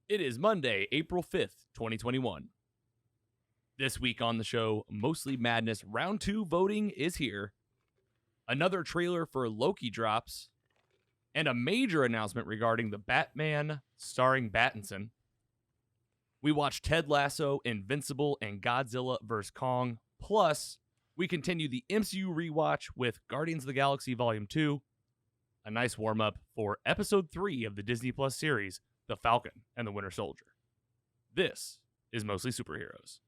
It is Monday, April 5th, 2021. This week on the show, Mostly Madness Round 2 voting is here. Another trailer for Loki drops. And a major announcement regarding the Batman starring Battinson. We watch Ted Lasso, Invincible, and Godzilla vs. Kong. Plus, we continue the MCU Rewatch with Guardians of the Galaxy Volume 2. A nice warm-up for Episode 3 of the Disney Plus series, The Falcon and the Winter Soldier. This is Mostly Superheroes.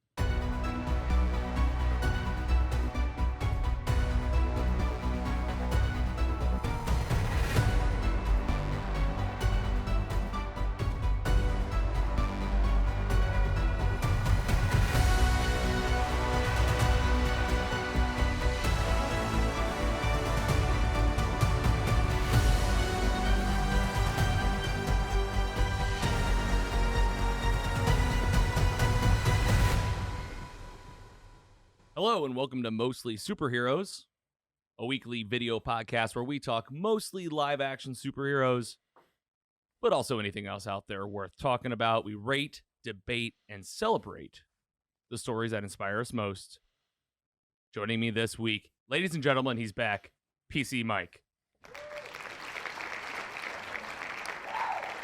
Hello and welcome to Mostly Superheroes, a weekly video podcast where we talk mostly live-action superheroes, but also anything else out there worth talking about. We rate, debate, and celebrate the stories that inspire us most. Joining me this week, ladies and gentlemen, he's back, PC Mike.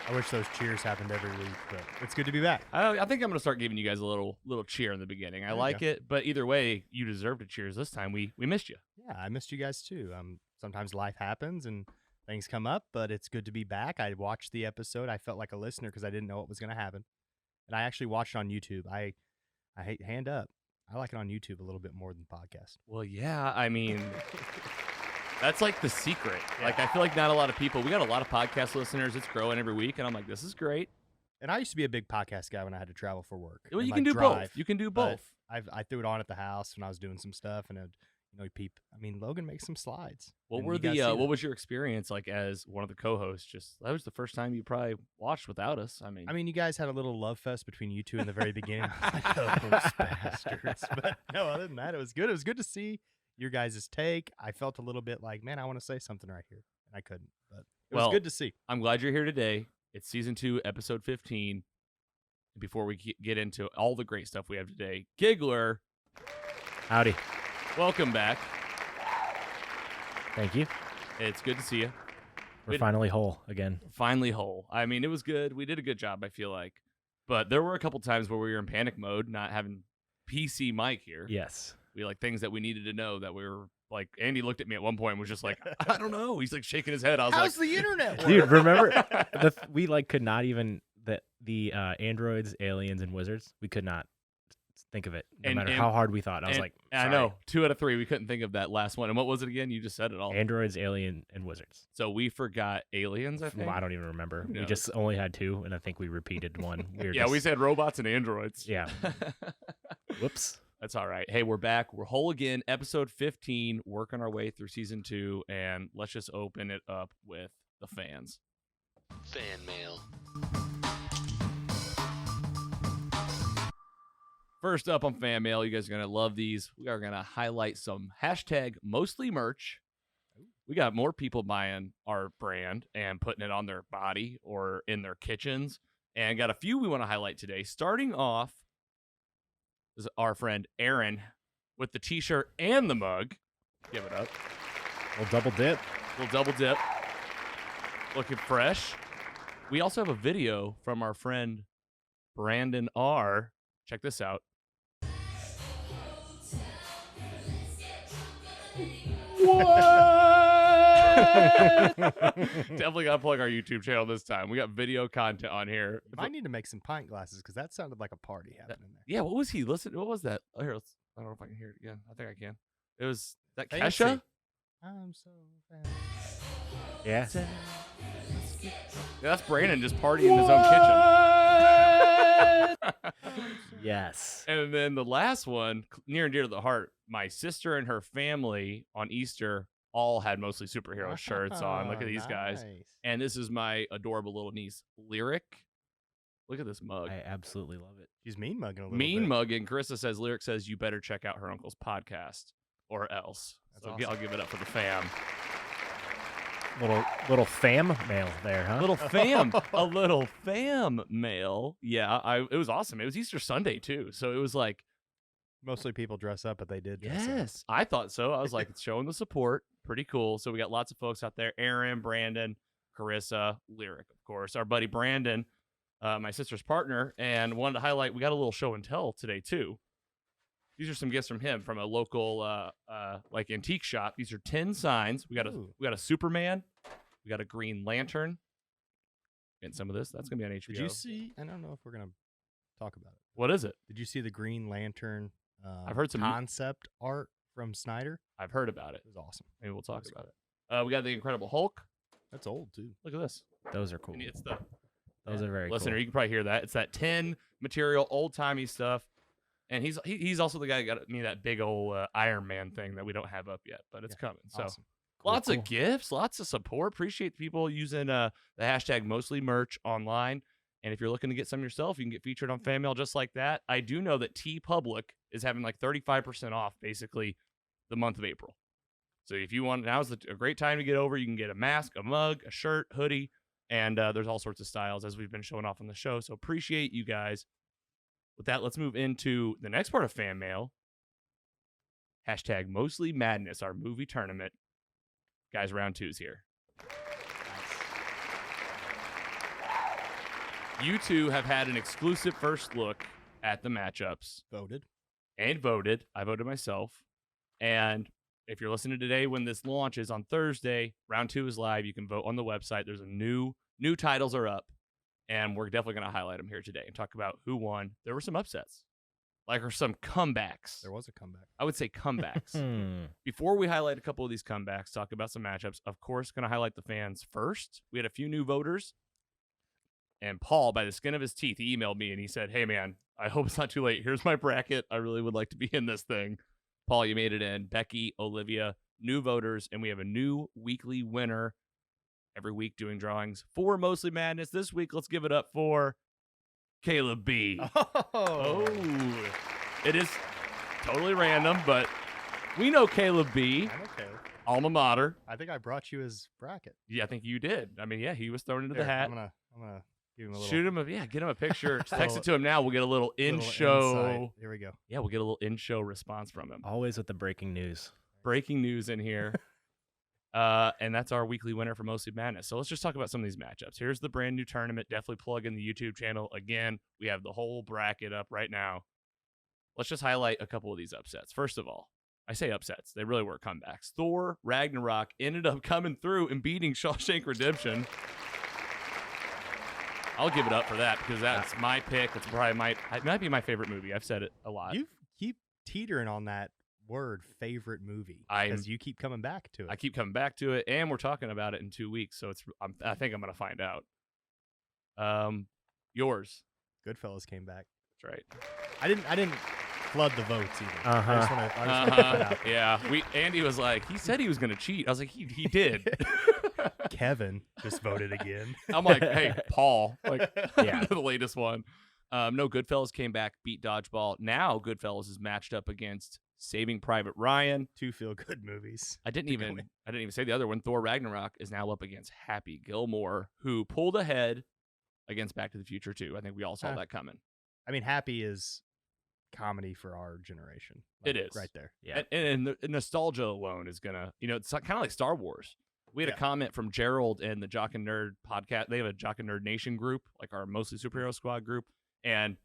I wish those cheers happened every week, but it's good to be back. I think I'm going to start giving you guys a little cheer in the beginning. I like it, but either way, you deserve to cheers this time. We missed you. Yeah, I missed you guys too. Sometimes life happens and things come up, but it's good to be back. I watched the episode. I felt like a listener because I didn't know what was going to happen. And I actually watched it on YouTube. I hate hand up. I like it on YouTube a little bit more than podcast. Well, yeah, I mean... That's like the secret. Yeah. Like, I feel like not a lot of people, we got a lot of podcast listeners. It's growing every week. And I'm like, this is great. And I used to be a big podcast guy when I had to travel for work. Well, you can do both. You can do both. I threw it on at the house when I was doing some stuff and peep. I mean, Logan makes some slides. What was your experience like as one of the co-hosts? Just, that was the first time you probably watched without us. I mean, you guys had a little love fest between you two in the very beginning. Those bastards. But no, other than that, it was good. It was good to see your guys' take. I felt a little bit like, man, I want to say something right here, and I couldn't. But it was good to see. I'm glad you're here today. It's season 2, episode 15. Before we get into all the great stuff we have today, Giggler, howdy, welcome back. Thank you. It's good to see you. We're finally whole again. Finally whole. I mean, it was good. We did a good job, I feel like. But there were a couple times where we were in panic mode, not having PC Mike here. Yes. We like things that we needed to know that we were like. Andy looked at me at one point and was just like, I don't know. He's like shaking his head. I was How's like, the internet work? Dude, remember we could not even the androids, aliens, and wizards. We could not think of it, no matter how hard we thought. I was like, sorry. I know 2 out of 3 we couldn't think of that last one. And what was it again? You just said it all. Androids, alien, and wizards. So we forgot aliens. I think. Well, I don't even remember. We just only had 2, and I think we repeated one. We said robots and androids. Yeah. Whoops. That's all right. Hey, we're back. We're whole again. Episode 15, working our way through season 2, and let's just open it up with the fans. Fan mail. First up on fan mail, you guys are going to love these. We are going to highlight some hashtag mostly merch. We got more people buying our brand and putting it on their body or in their kitchens, and got a few we want to highlight today. Starting off, is our friend Aaron with the t-shirt and the mug. Give it up. We'll double dip. Looking fresh. We also have a video from our friend Brandon R. Check this out. What? Definitely got to plug our YouTube channel this time. We got video content on here. I need to make some pint glasses because that sounded like a party happening there. Yeah, what was he? Listen, what was that? Oh, here, I don't know if I can hear it again. I think I can. It was that Fancy. Kesha? I'm so fancy. Yeah. Yeah, that's Brandon just partying in his own kitchen. Yes. And then the last one, near and dear to the heart, my sister and her family on Easter all had mostly superhero shirts on. Look at these guys. And this is my adorable little niece, Lyric. Look at this mug. I absolutely love it. She's mean mugging a little Mean bit. mugging. Carissa says, Lyric says, you better check out her uncle's podcast or else. That's so awesome. I'll give it up for the fam. Little fam mail there, huh? A little fam mail. Yeah, it was awesome. It was Easter Sunday too, so it was like Mostly people dress up, but they did dress up. yes, I thought so. I was like, it's showing the support. Pretty cool. So we got lots of folks out there: Aaron, Brandon, Carissa, Lyric, of course, our buddy Brandon, my sister's partner, and wanted to highlight we got a little show and tell today too. These are some gifts from him from a local like antique shop. These are 10 signs. We got a Superman, we got a Green Lantern. And some of this that's gonna be on HBO. Did you see? I don't know if we're gonna talk about it. What is it? Did you see the Green Lantern? I've heard some concept art from Snyder. I've heard about it. It was awesome. Maybe we'll talk about it. We got the Incredible Hulk. That's old too. Look at this. Those are cool. And it's the Those are very listener. cool. You can probably hear that. It's that 10 material, old timey stuff. And he's also the guy that got me that big old Iron Man thing that we don't have up yet, but it's coming. So Awesome. lots of gifts, lots of support. Appreciate people using the hashtag mostly merch online. And if you're looking to get some yourself, you can get featured on Fan Mail just like that. I do know that TeePublic is having like 35% off basically the month of April. So if you want, now's a great time to get over. You can get a mask, a mug, a shirt, hoodie, and there's all sorts of styles as we've been showing off on the show. So appreciate you guys. With that, let's move into the next part of Fan Mail. Hashtag Mostly Madness, our movie tournament. Guys, round 2's here. You two have had an exclusive first look at the matchups. Voted. And voted. I voted myself. And if you're listening today when this launches on Thursday, round 2 is live. You can vote on the website. There's a new titles are up. And we're definitely going to highlight them here today and talk about who won. There were some upsets. Like, or some comebacks. There was a comeback. I would say comebacks. Before we highlight a couple of these comebacks, talk about some matchups, of course, going to highlight the fans first. We had a few new voters. And Paul, by the skin of his teeth, he emailed me and he said, hey, man, I hope it's not too late. Here's my bracket. I really would like to be in this thing. Paul, you made it in. Becky, Olivia, new voters. And we have a new weekly winner every week doing drawings for Mostly Madness. This week, let's give it up for Caleb B. Oh. It is totally random, but we know Caleb B. I know Caleb. Alma mater. I think I brought you his bracket. Yeah, I think you did. I mean, yeah, he was thrown into the hat. I'm gonna give him a little. Shoot him get him a picture. Text it to him now. We'll get a little in-show. Insight. Here we go. Yeah, we'll get a little in-show response from him. Always with the breaking news. Breaking news in here. And that's our weekly winner for Mostly Madness. So let's just talk about some of these matchups. Here's the brand new tournament. Definitely plug in the YouTube channel. Again, we have the whole bracket up right now. Let's just highlight a couple of these upsets. First of all, I say upsets. They really were comebacks. Thor Ragnarok ended up coming through and beating Shawshank Redemption. I'll give it up for that because that's my pick. It's probably it might be my favorite movie. I've said it a lot. You keep teetering on that word favorite movie because you keep coming back to it. I keep coming back to it, and we're talking about it in 2 weeks, so I think I'm going to find out. Yours. Goodfellas came back. That's right. I didn't flood the votes either. Uh-huh. I just want to put that out. Yeah. Andy was like, he said he was going to cheat. I was like, he did. Kevin just voted again. I'm like, hey, Paul. Like, Yeah. the latest one. No, Goodfellas came back, beat Dodgeball. Now Goodfellas is matched up against Saving Private Ryan. 2 feel-good movies. I didn't even say the other one. Thor Ragnarok is now up against Happy Gilmore, who pulled ahead against Back to the Future 2. I think we all saw that coming. I mean, Happy is comedy for our generation. It is. Right there. Yeah. And the nostalgia alone is going to, it's kind of like Star Wars. We had a comment from Gerald and the Jock and Nerd podcast. They have a Jock and Nerd Nation group, like our Mostly Superhero Squad group. And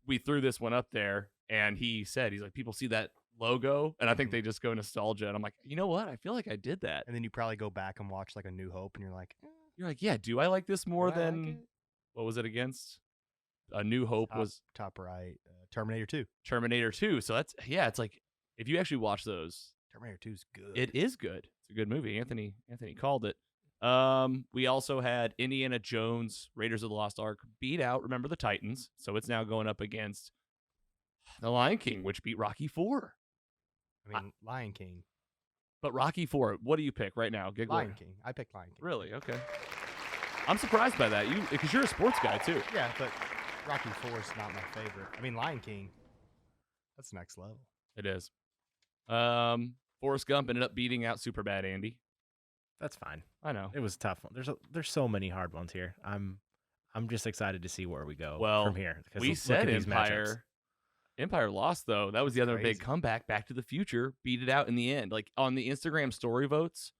we threw this one up there, and he's like, people see that logo, and I think they just go nostalgia. And I'm like, you know what? I feel like I did that. And then you probably go back and watch like A New Hope, and you're like, yeah, do I like this more do I than like it? What was it against? A New Hope was top right. Terminator 2. Terminator 2. So that's it's like if you actually watch those, Terminator 2 is good. it is good. It's a good movie. Anthony called it. We also had Indiana Jones, Raiders of the Lost Ark beat out Remember the Titans. So it's now going up against The Lion King, which beat Rocky 4. I mean, Lion King. But Rocky 4, what do you pick right now? Lion King. I picked Lion King. Really? Okay. I'm surprised by that. Because you're a sports guy too. Yeah, but Rocky 4 is not my favorite. I mean, Lion King, that's next level. It is. Forrest Gump ended up beating out Superbad Andy. That's fine. I know. It was a tough one. There's so many hard ones here. I'm just excited to see where we go Well, from here. we said Empire. Empire lost, though. That was the other Crazy. big comeback. Back to the Future beat it out in the end. Like on the Instagram story votes,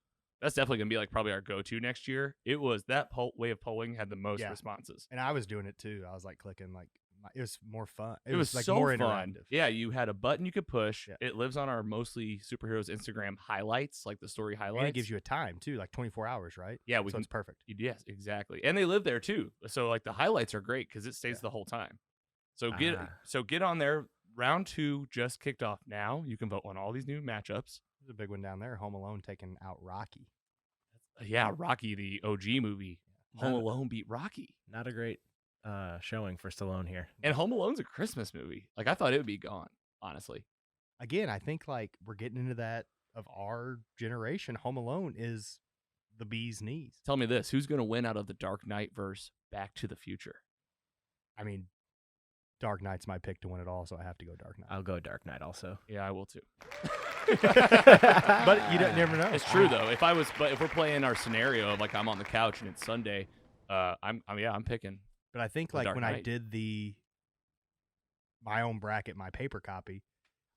that's definitely gonna be like probably our go-to next year. It was that way of polling had the most responses, and I was doing it too. I was like clicking, like it was more fun. It was like so more fun. interactive. Yeah, you had a button you could push. Yeah. It lives on our mostly superheroes Instagram highlights, like the story highlights. And it gives you a time too, like 24 hours, right? Yeah, So it's perfect. Yes, exactly. And they live there too. So like the highlights are great because it stays the whole time. So get on there. Round 2 just kicked off now. You can vote on all these new matchups. There's a big one down there. Home Alone taking out Rocky. Yeah, Rocky, the OG movie. Home Alone beat Rocky. Not a great showing for Stallone here. And Home Alone's a Christmas movie. Like I thought it would be gone, honestly. Again, I think like we're getting into that of our generation. Home Alone is the bee's knees. Tell me this, who's going to win out of the Dark Knight versus Back to the Future? I mean, Dark Knight's my pick to win it all, so I have to go Dark Knight. I'll go Dark Knight also. Yeah, I will too. But you never know. It's true though. If we're playing our scenario of like I'm on the couch and it's Sunday, I'm picking. But I think The like Dark when Knight. I did my own bracket, my paper copy,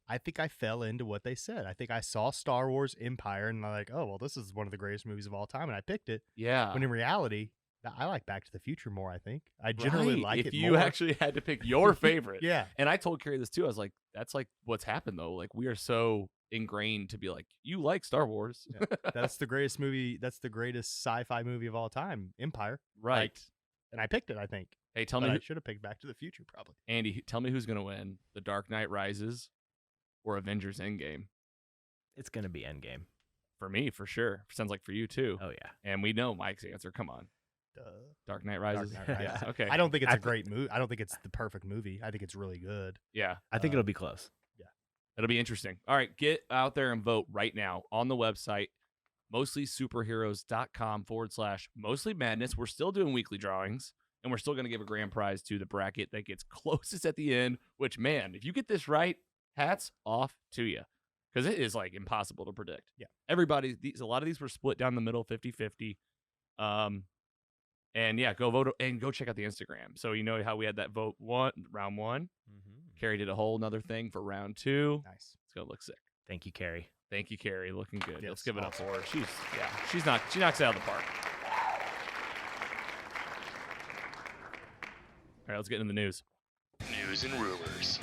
I think I fell into what they said. I think I saw Star Wars Empire and I'm like, oh well, this is one of the greatest movies of all time, and I picked it. Yeah. When in reality, I like Back to the Future more. I think I generally Right. like if it you more. actually had to pick your favorite. Yeah. And I told Carrie this too. I was like, that's like what's happened though. Like we are so ingrained to be like, you like Star Wars. Yeah. That's the greatest movie. That's the greatest sci-fi movie of all time, Empire. Right. Like, and I picked it, I think. Hey, tell But me, I should have picked Back to the Future probably. Andy, tell me who's going to win, The Dark Knight Rises or Avengers Endgame? It's gonna be Endgame. For me, for sure. Sounds like for you too. Oh yeah. And we know Mike's answer. Come on. Duh. Dark Knight Rises. Dark Knight Yeah. Rises. Okay. I don't think it's a great movie. I don't think it's the perfect movie. I think it's really good. Yeah. I think it'll be close. It'll be interesting. All right. Get out there and vote right now on the website, mostlysuperheroes.com/mostly madness. We're still doing weekly drawings, and we're still going to give a grand prize to the bracket that gets closest at the end, which, man, if you get this right, hats off to you. Because it is like impossible to predict. Yeah. A lot of these were split down the middle, 50-50. And yeah, go vote and go check out the Instagram. So you know how we had that round 1. Mm-hmm. Carrie did a whole nother thing for round 2. Nice. It's gonna look sick. Thank you, Carrie. Thank you, Carrie. Looking good. Yes, Let's give it up awesome. for her. She knocks it out of the park. All right, let's get into the news. News and rumors.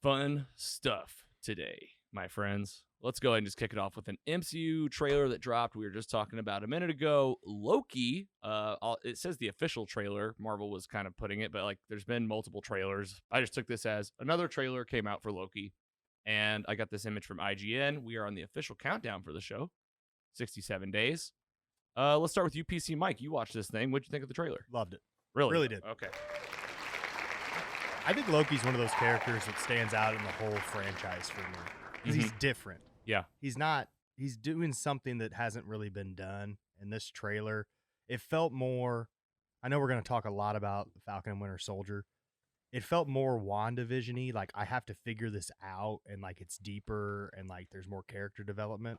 Fun stuff today, my friends. Let's go ahead and just kick it off with an MCU trailer that dropped. We were just talking about a minute ago. Loki, it says the official trailer. Marvel was kind of putting it, but like there's been multiple trailers. I just took this as another trailer came out for Loki. And I got this image from IGN. We are on the official countdown for the show. 67 days. Let's start with you, PC Mike. You watched this thing. What'd you think of the trailer? Loved it. Really? Really did. Okay. I think Loki's one of those characters that stands out in the whole franchise for me. Because he's different. Yeah. He's doing something that hasn't really been done in this trailer. It felt more, I know we're going to talk a lot about Falcon and Winter Soldier. It felt more WandaVision-y, like I have to figure this out and like it's deeper and like there's more character development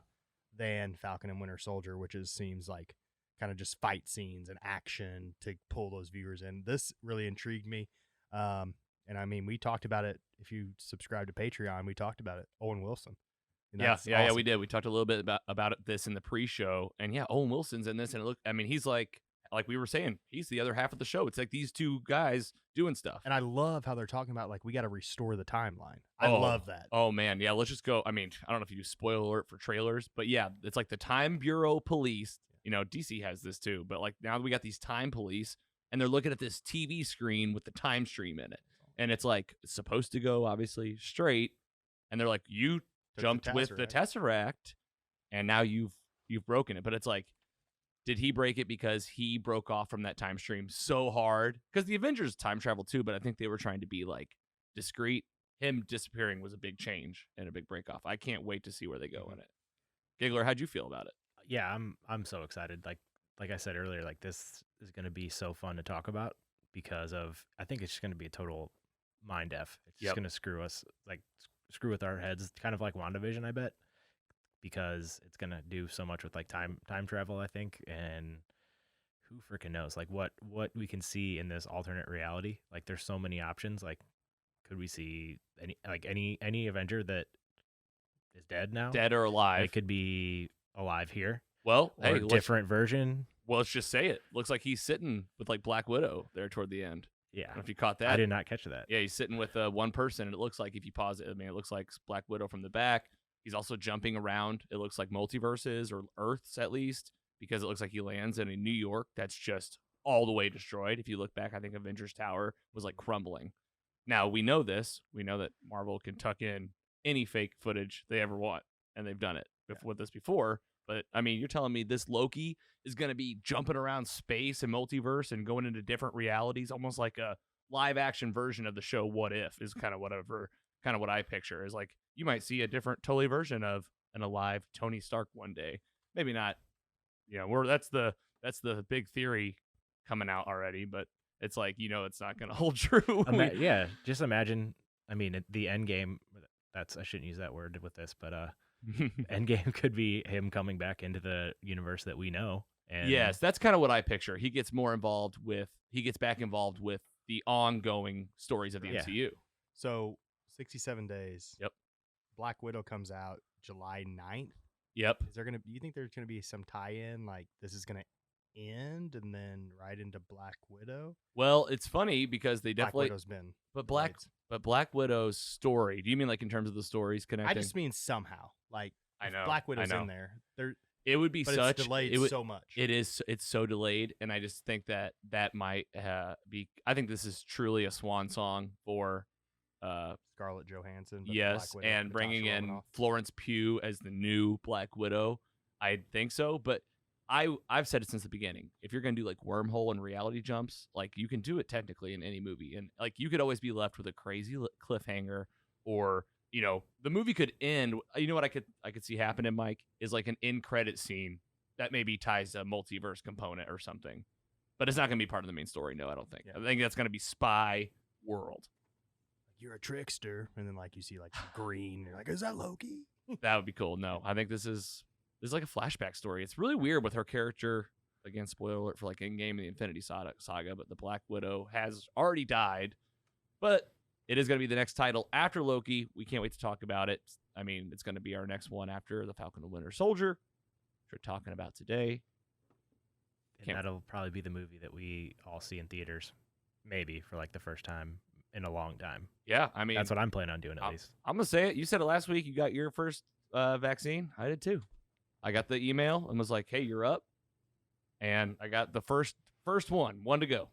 than Falcon and Winter Soldier, which seems like kind of just fight scenes and action to pull those viewers in. This really intrigued me. And I mean, we talked about it. If you subscribe to Patreon, we talked about it. Owen Wilson. And Yeah, that's yeah, awesome. we did. We talked a little bit about this in the pre-show, and yeah, Owen Wilson's in this, and he's like we were saying, he's the other half of the show. It's like these two guys doing stuff. And I love how they're talking about like we got to restore the timeline. I love that. Oh man, yeah. Let's just go. I mean, I don't know if you do spoiler alert for trailers, but yeah, it's like the Time Bureau police. You know, DC has this too, but like now we got these time police, and they're looking at this TV screen with the time stream in it, and it's like it's supposed to go obviously straight, and they're like, you jumped with the Tesseract, and now you've broken it. But it's like, did he break it because he broke off from that time stream so hard? Because the Avengers time travel too, but I think they were trying to be like discreet. Him disappearing was a big change and a big break off. I can't wait to see where they go in it. Giggler, how'd you feel about it? Yeah, I'm so excited. Like I said earlier, like this is going to be so fun to talk about because of I think it's just going to be a total mind f. It's just going to screw us, like screw with our heads, kind of like WandaVision, I bet. because it's gonna do so much with like time travel, I think, and who freaking knows like what we can see in this alternate reality. Like there's so many options. Like could we see any Avenger that is dead now? Dead or alive. It could be alive here. Well, or a different version. Well, let's just say it. Looks like he's sitting with like Black Widow there toward the end. Yeah. I don't know if you caught that. I did not catch that. Yeah, he's sitting with one person, and it looks like if you pause it, I mean, it looks like Black Widow from the back. He's also jumping around. It looks like multiverses or Earths at least, because it looks like he lands in a New York that's just all the way destroyed. If you look back, I think Avengers Tower was like crumbling. Now, we know this. We know that Marvel can tuck in any fake footage they ever want, and they've done it with this before. But, I mean, you're telling me this Loki is going to be jumping around space and multiverse and going into different realities, almost like a live-action version of the show What If is kind of what I picture. Is like you might see a different totally version of an alive Tony Stark one day. Maybe not. You know, that's the big theory coming out already, but it's like, you know, it's not going to hold true. Yeah, just imagine. I mean, the end game. I shouldn't use that word with this, but Endgame could be him coming back into the universe that we know. And yes, that's kind of what I picture. He gets back involved with the ongoing stories of the MCU. So 67 days. Yep. Black Widow comes out July 9th. Yep. Do you think there's going to be some tie-in, like this is going to end and then right into Black Widow? Well, it's funny because they definitely Black Widow's been Black Widow's story. Do you mean like in terms of the stories connecting? I just mean somehow. Like I know Black Widow's in there. It would be it's delayed so much. It's so delayed, and I just think that might be. I think this is truly a swan song for Scarlett Johansson. Yes, Black Widow, and bringing in Florence Pugh as the new Black Widow. I think so, but I've said it since the beginning. If you're gonna do like wormhole and reality jumps, like you can do it technically in any movie, and like you could always be left with a crazy cliffhanger, or you know the movie could end. You know what I could see happening, Mike, is like an end credit scene that maybe ties a multiverse component or something, but it's not gonna be part of the main story. No, I don't think. Yeah. I think that's gonna be spy world. You're a trickster, and then like you see like green. You're like, is that Loki? That would be cool. No, I think this is like a flashback story. It's really weird with her character. Again, spoiler alert for like Endgame and the Infinity Saga, but the Black Widow has already died. But it is going to be the next title after Loki. We can't wait to talk about it. I mean, it's going to be our next one after the Falcon and Winter Soldier, which we're talking about today. And that'll probably be the movie that we all see in theaters, maybe for like the first time in a long time. Yeah, I mean, that's what I'm planning on doing at least. I'm going to say it. You said it last week. You got your first vaccine. I did too. I got the email and was like, hey, you're up. And I got the first one to go.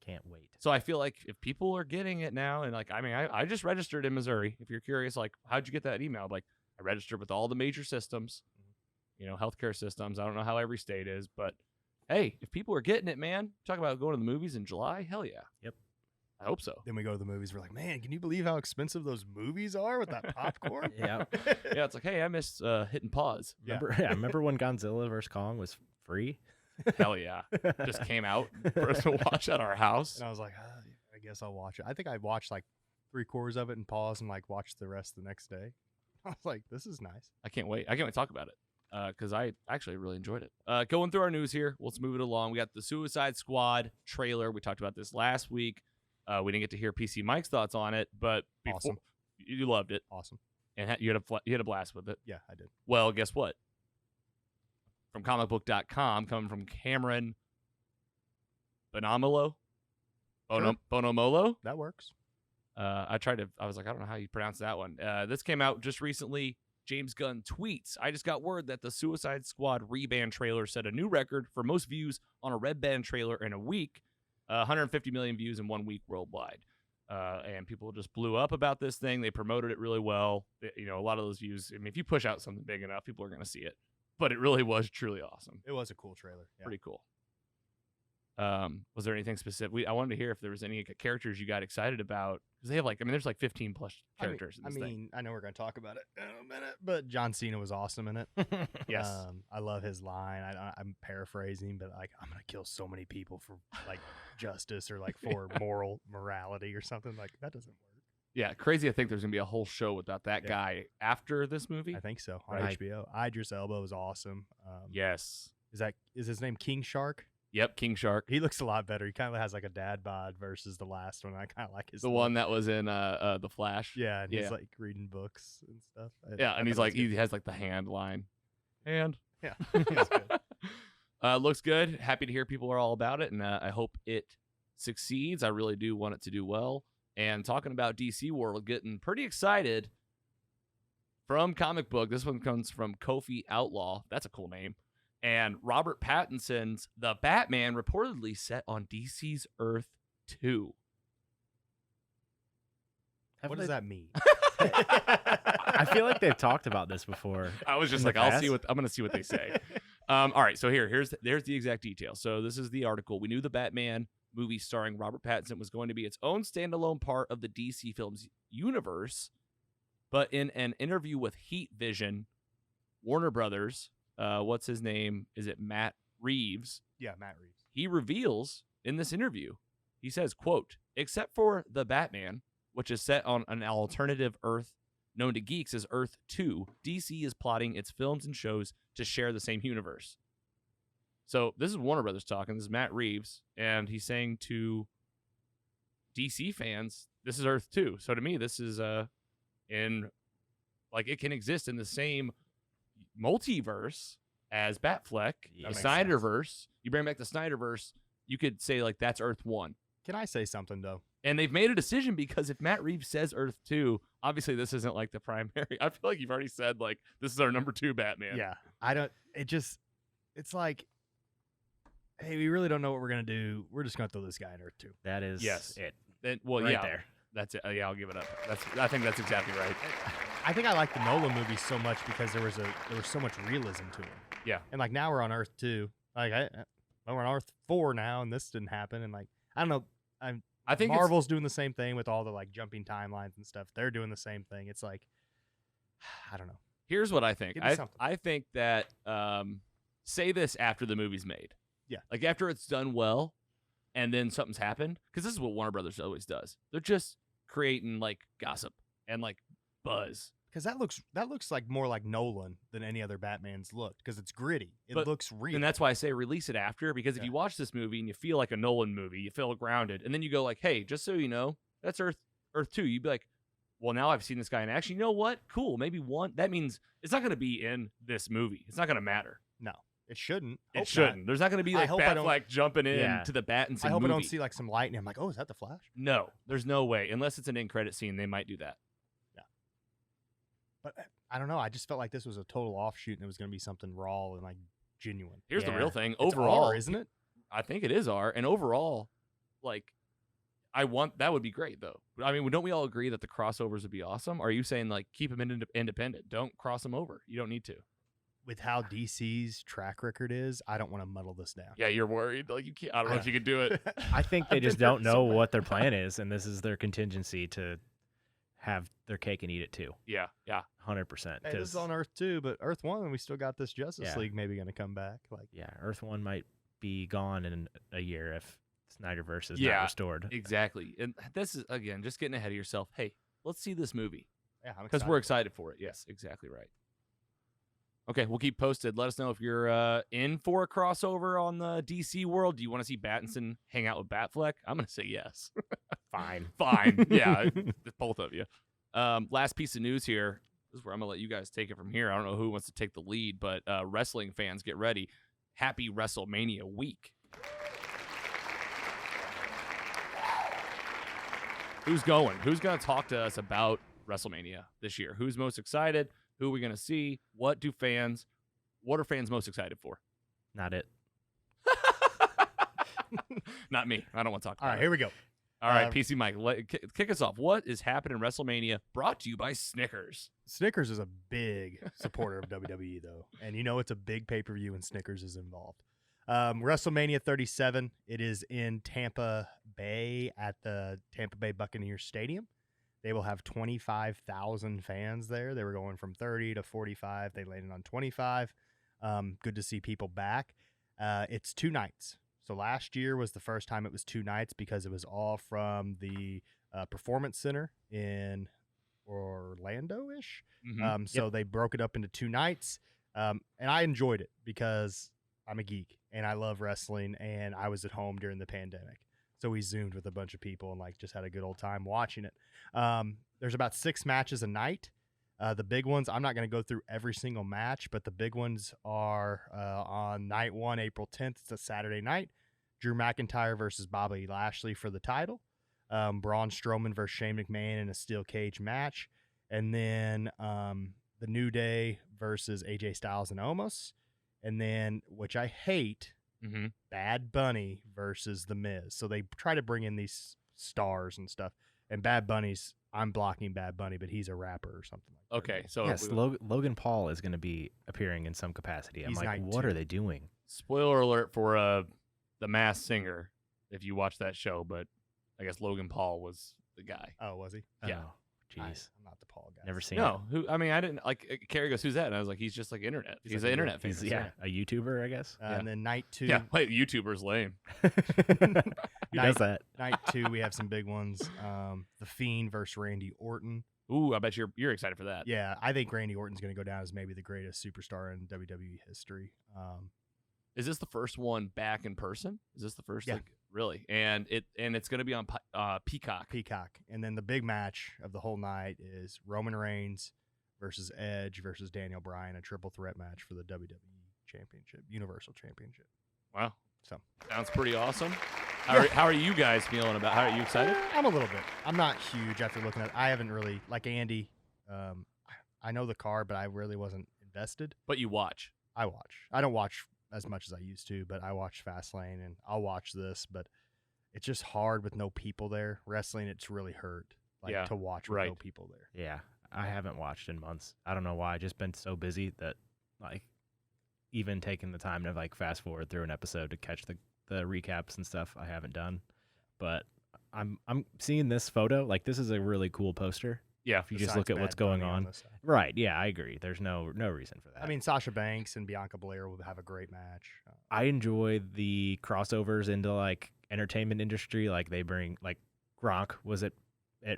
Can't wait. So I feel like if people are getting it now, and like, I mean, I just registered in Missouri. If you're curious, like, how'd you get that email? Like, I registered with all the major systems, you know, healthcare systems. I don't know how every state is, but hey, if people are getting it, man, talk about going to the movies in July. Hell yeah. Yep. I hope so. Then we go to the movies. We're like, man, can you believe how expensive those movies are with that popcorn? Yeah. Yeah. It's like, hey, I missed hitting pause. Remember when Godzilla vs. Kong was free? Hell yeah. Just came out for us to watch at our house. And I was like, I guess I'll watch it. I think I watched like 3/4 of it and paused and like watched the rest the next day. I was like, this is nice. I can't wait to talk about it because I actually really enjoyed it. Going through our news here, let's move it along. We got the Suicide Squad trailer. We talked about this last week. We didn't get to hear PC Mike's thoughts on it, but awesome. You loved it. Awesome. And you had a blast with it. Yeah, I did. Well, guess what? From comicbook.com, coming from Cameron Bonomolo. Bonomolo? That works. I was like, I don't know how you pronounce that one. This came out just recently. James Gunn tweets, I just got word that the Suicide Squad Reband trailer set a new record for most views on a Red Band trailer in a week. 150 million views in 1 week worldwide. And people just blew up about this thing. They promoted it really well. You know, a lot of those views, I mean, if you push out something big enough, people are going to see it. But it really was truly awesome. It was a cool trailer. Yeah. Pretty cool. Was there anything specific? I wanted to hear if there was any characters you got excited about. Because they have like, I mean, there's like 15 plus characters in this thing. I know we're going to talk about it in a minute, but John Cena was awesome in it. Yes. I love his line. I'm paraphrasing, but like, I'm going to kill so many people for like justice or like for morality or something. Like, that doesn't work. Yeah, crazy. I think there's gonna be a whole show about that Yeah. guy after this movie. I think so on Right. HBO. Idris Elba is awesome. Yes. Is his name King Shark? Yep. King Shark, He looks a lot better. He kind of has like a dad bod versus the last one. I kind of like his the look. one that was in the Flash. Yeah, and Yeah. he's like reading books and stuff. Yeah, I and he's thought like it was he has like the hand line. Hand. good. Yeah, he's good. Looks good. Happy to hear people are all about it, and I hope it succeeds. I really do want it to do well. And talking about DC World, getting pretty excited from Comicbook. This one comes from Kofi Outlaw. That's a cool name. And Robert Pattinson's The Batman reportedly set on DC's Earth 2. What does that mean? I feel like they've talked about this before. I was just in like, the I'm past. gonna see what they say. All right, so there's the exact details. So this is the article. We knew the Batman movie starring Robert Pattinson was going to be its own standalone part of the DC Films universe, but in an interview with Heat Vision, Warner Brothers, what's his name? Is it Matt Reeves? Yeah, Matt Reeves. He reveals in this interview, he says, quote, except for the Batman, which is set on an alternative Earth known to geeks as Earth 2, DC is plotting its films and shows to share the same universe. So this is Warner Brothers talking. This is Matt Reeves, and he's saying to DC fans, this is Earth 2. So to me, this is it can exist in the same multiverse as Batfleck, Yeah. the That makes sense. Snyderverse. You bring back the Snyderverse, you could say like that's Earth 1. Can I say something though? And they've made a decision because if Matt Reeves says Earth 2, obviously this isn't like the primary. I feel like you've already said like this is our number 2 Batman. Yeah, I don't. It's like, hey, we really don't know what we're gonna do. We're just gonna throw this guy in Earth 2. That is Yes. it. Then, well, right yeah, there. that's it. Yeah, I'll give it up. I think that's exactly right. I think I like the Nolan movies so much because there was so much realism to them. Yeah. And like now we're on Earth 2. Like we're on Earth 4 now, and this didn't happen. And like I don't know. I think it's- Marvel's doing the same thing with all the like jumping timelines and stuff. They're doing the same thing. It's like, I don't know. Here's what I think. Give me something. I think that say this after the movie's made. Yeah. Like after it's done well, and then something's happened, because this is what Warner Brothers always does. They're just creating like gossip and like buzz. Because that looks like more like Nolan than any other Batman's looked. Because it's gritty. It But- looks real. And that's why I say release it after, because if Yeah. you watch this movie and you feel like a Nolan movie, you feel grounded, and then you go like, hey, just so you know, that's Earth 2. You'd be like, well, now I've seen this guy in action. You know what? Cool. Maybe one. That means it's not going to be in this movie. It's not going to matter. No, it shouldn't. It Hope not. shouldn't. There's not going to be I like hope I don't- Batfleck jumping in Yeah. to the Battinson I hope movie. I don't see like some lightning. I'm like, oh, is that the Flash? No, there's no way. Unless it's an end credit scene, they might do that. But I don't know. I just felt like this was a total offshoot and it was going to be something raw and like genuine. Here's the Yeah. real thing. It's Overall, R, isn't it? I think it is R. And overall, like, that would be great though. I mean, don't we all agree that the crossovers would be awesome? Are you saying like keep them independent? Don't cross them over. You don't need to. With how DC's track record is, I don't want to muddle this down. Yeah, you're worried. Like you can't. I don't know if you could do it. I think they I've just been don't hurt so know bad. what their plan is, and this is their contingency to have their cake and eat it too. Yeah, yeah. 100%. Hey, this is on Earth 2, but Earth 1, we still got this Justice Yeah. League maybe going to come back. Like, yeah, Earth 1 might be gone in a year if Snyderverse is Yeah. not restored. Exactly. And this is again just getting ahead of yourself. Hey, let's see this movie yeah, I'm because we're excited for it. Yes, exactly right. Okay, we'll keep posted. Let us know if you're in for a crossover on the DC world. Do you want to see Battinson hang out with Batfleck? I'm gonna say yes. Fine. Fine. Yeah, both of you. Last piece of news here. This is where I'm gonna let you guys take it from here. I don't know who wants to take the lead, but wrestling fans, get ready. Happy WrestleMania week. Who's going? Who's gonna talk to us about WrestleMania this year? Who's most excited? Who are we gonna see? What are fans most excited for? Not it. Not me. I don't want to talk about All right, it. here we go. All right, Um, PC Mike, kick us off. What is happening in WrestleMania? Brought to you by Snickers. Snickers is a big supporter of WWE, though. And you know it's a big pay-per-view and Snickers is involved. WrestleMania 37, it is in Tampa Bay at the Tampa Bay Buccaneers Stadium. They will have 25,000 fans there. They were going from 30 to 45. They landed on 25. Good to see people back. It's 2 nights. So last year was the first time it was 2 nights because it was all from the Performance Center in Orlando-ish. Mhm. So they broke it up into 2 nights, and I enjoyed it because I'm a geek and I love wrestling, and I was at home during the pandemic. So we Zoomed with a bunch of people and like just had a good old time watching it. There's about 6 matches a night. The big ones, I'm not going to go through every single match, but the big ones are on night 1, April 10th. It's a Saturday night. Drew McIntyre versus Bobby Lashley for the title. Braun Strowman versus Shane McMahon in a steel cage match. And then the New Day versus AJ Styles and Omos. And then, which I hate, Mhm. Bad Bunny versus The Miz. So they try to bring in these stars and stuff. And Bad Bunny's, I'm blocking Bad Bunny, but he's a rapper or something like that. Okay, so Yes, Logan Paul is going to be appearing in some capacity. I'm He's like, night what 2. are they doing? spoiler alert for the Masked Singer if you watch that show, but I guess Logan Paul was the guy. Oh, was he? Yeah. Oh, jeez. I'm not the Paul guy. Never seen No, who? I mean, I didn't like. Carrie goes, "Who's that?" And I was like, "He's just like internet. He's like an a internet it. famous." He's, a YouTuber, I guess. Yeah. And then night 2. Yeah. Wait, YouTuber's lame. Who does that? Night 2, we have some big ones. The Fiend versus Randy Orton. Ooh, I bet you're excited for that. Yeah, I think Randy Orton's going to go down as maybe the greatest superstar in WWE history. Is this the first one back in person? Is this the first? Yeah. Like, really? And it's going to be on Peacock. Peacock. And then the big match of the whole night is Roman Reigns versus Edge versus Daniel Bryan, a triple threat match for the WWE Championship, Universal Championship. Wow. So Sounds pretty awesome. How are you guys feeling about? How are you excited? I'm a little bit. I'm not huge after looking at it. I haven't really, like Andy, I know the card, but I really wasn't invested. But you watch. I watch. I don't watch as much as I used to, but I watch Fastlane and I'll watch this, but it's just hard with no people there. Wrestling, it's really hurt to watch with no people there. Yeah, I haven't watched in months. I don't know why. I've just been so busy that like even taking the time to like fast forward through an episode to catch the recaps and stuff I haven't done. But I'm seeing this photo. Like this is a really cool poster. Yeah. If you just Besides look at Bad what's going Bunny on. the side. Right. Yeah, I agree. There's no reason for that. I mean, Sasha Banks and Bianca Belair will have a great match. I enjoy the crossovers into like entertainment industry. Like they bring like Gronk was at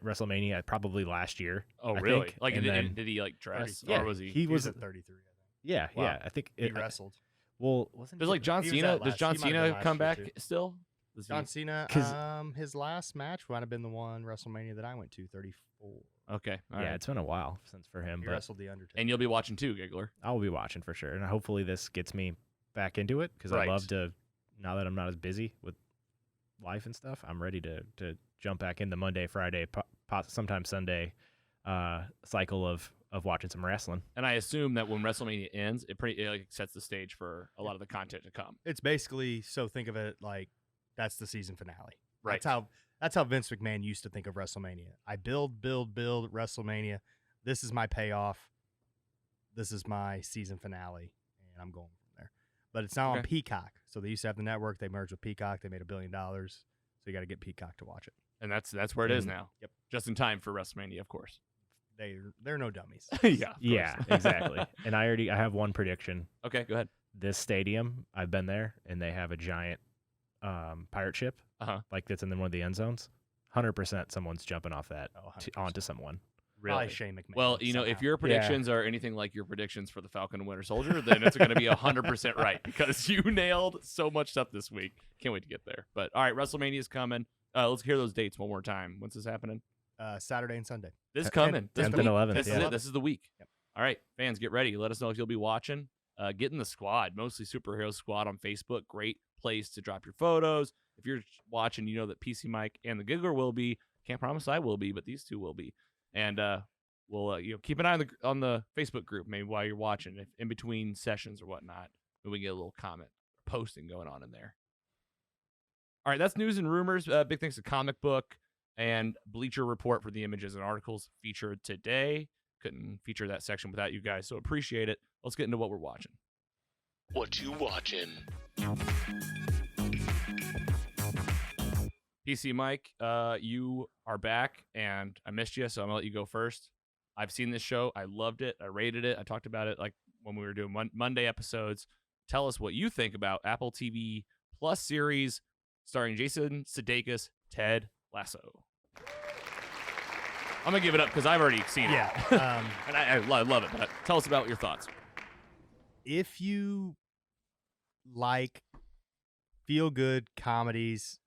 WrestleMania probably last year. Oh, I really? think. Like, And then- did he like dress, Yeah, or was he? he He was was at 33, I think. Yeah, Wow. yeah. I think He wrestled. Well, wasn't Does he- like John He was Cena? at Does last- John he might have been Cena last come year, back too. still? Does he- John Cena, 'Cause- his last match might have been the one WrestleMania that I went to, 34. Okay. All yeah, right. it's been a while since for him, He but wrestled The Undertaker. And you'll be watching too, Giggler. I'll be watching for sure. And hopefully this gets me back into it because Right. I love to. Now that I'm not as busy with life and stuff, I'm ready to jump back in the Monday, Friday, sometimes Sunday cycle of watching some wrestling. And I assume that when WrestleMania ends, it like sets the stage for a lot of the content to come. It's basically, so think of it like that's the season finale. Right. That's how Vince McMahon used to think of WrestleMania. I build WrestleMania. This is my payoff. This is my season finale, and I'm going from there. But it's now on Okay. Peacock. So they used to have the network. They merged with Peacock. They made $1 billion. So you got to get Peacock to watch it. And that's where it is And- now. Yep. Just in time for WrestleMania, of course. They're no dummies. Yeah. Of Yeah, course. exactly. And I have one prediction. Okay, go ahead. This stadium, I've been there, and they have a giant pirate ship, Uh-huh. like that's in one of the end zones. 100%, someone's jumping off that Oh, 100%. onto someone. Probably Shane McMahon. Well, if somehow. your predictions are anything like your predictions for the Falcon and Winter Soldier, then it's going to be 100% right because you nailed so much stuff this week. Can't wait to get there. But all right, WrestleMania is coming. Let's hear those dates one more time. When's this happening? Saturday and Sunday. This is 10th coming. This 10th week. and 11th. This is yeah. it. This is the week. Yep. All right, fans, get ready. Let us know if you'll be watching. Get in the squad, mostly Superhero Squad on Facebook. Great place to drop your photos. If you're watching, you know that PC Mike and the Giggler will be. Can't promise I will be, but these two will be. And we'll keep an eye on the Facebook group maybe while you're watching, if in between sessions or whatnot. Maybe we can get a little comment or posting going on in there. All right, that's news and rumors. Big thanks to Comicbook and Bleacher Report for the images and articles featured today. Couldn't feature that section without you guys, so appreciate it. Let's get into what we're watching. What you watching? PC Mike, you are back, and I missed you, so I'm going to let you go first. I've seen this show. I loved it. I rated it. I talked about it like when we were doing Monday episodes. Tell us what you think about Apple TV Plus series starring Jason Sudeikis, Ted Lasso. I'm gonna give it up because I've already seen it. Yeah. And I love it. But tell us about your thoughts. If you like feel-good comedies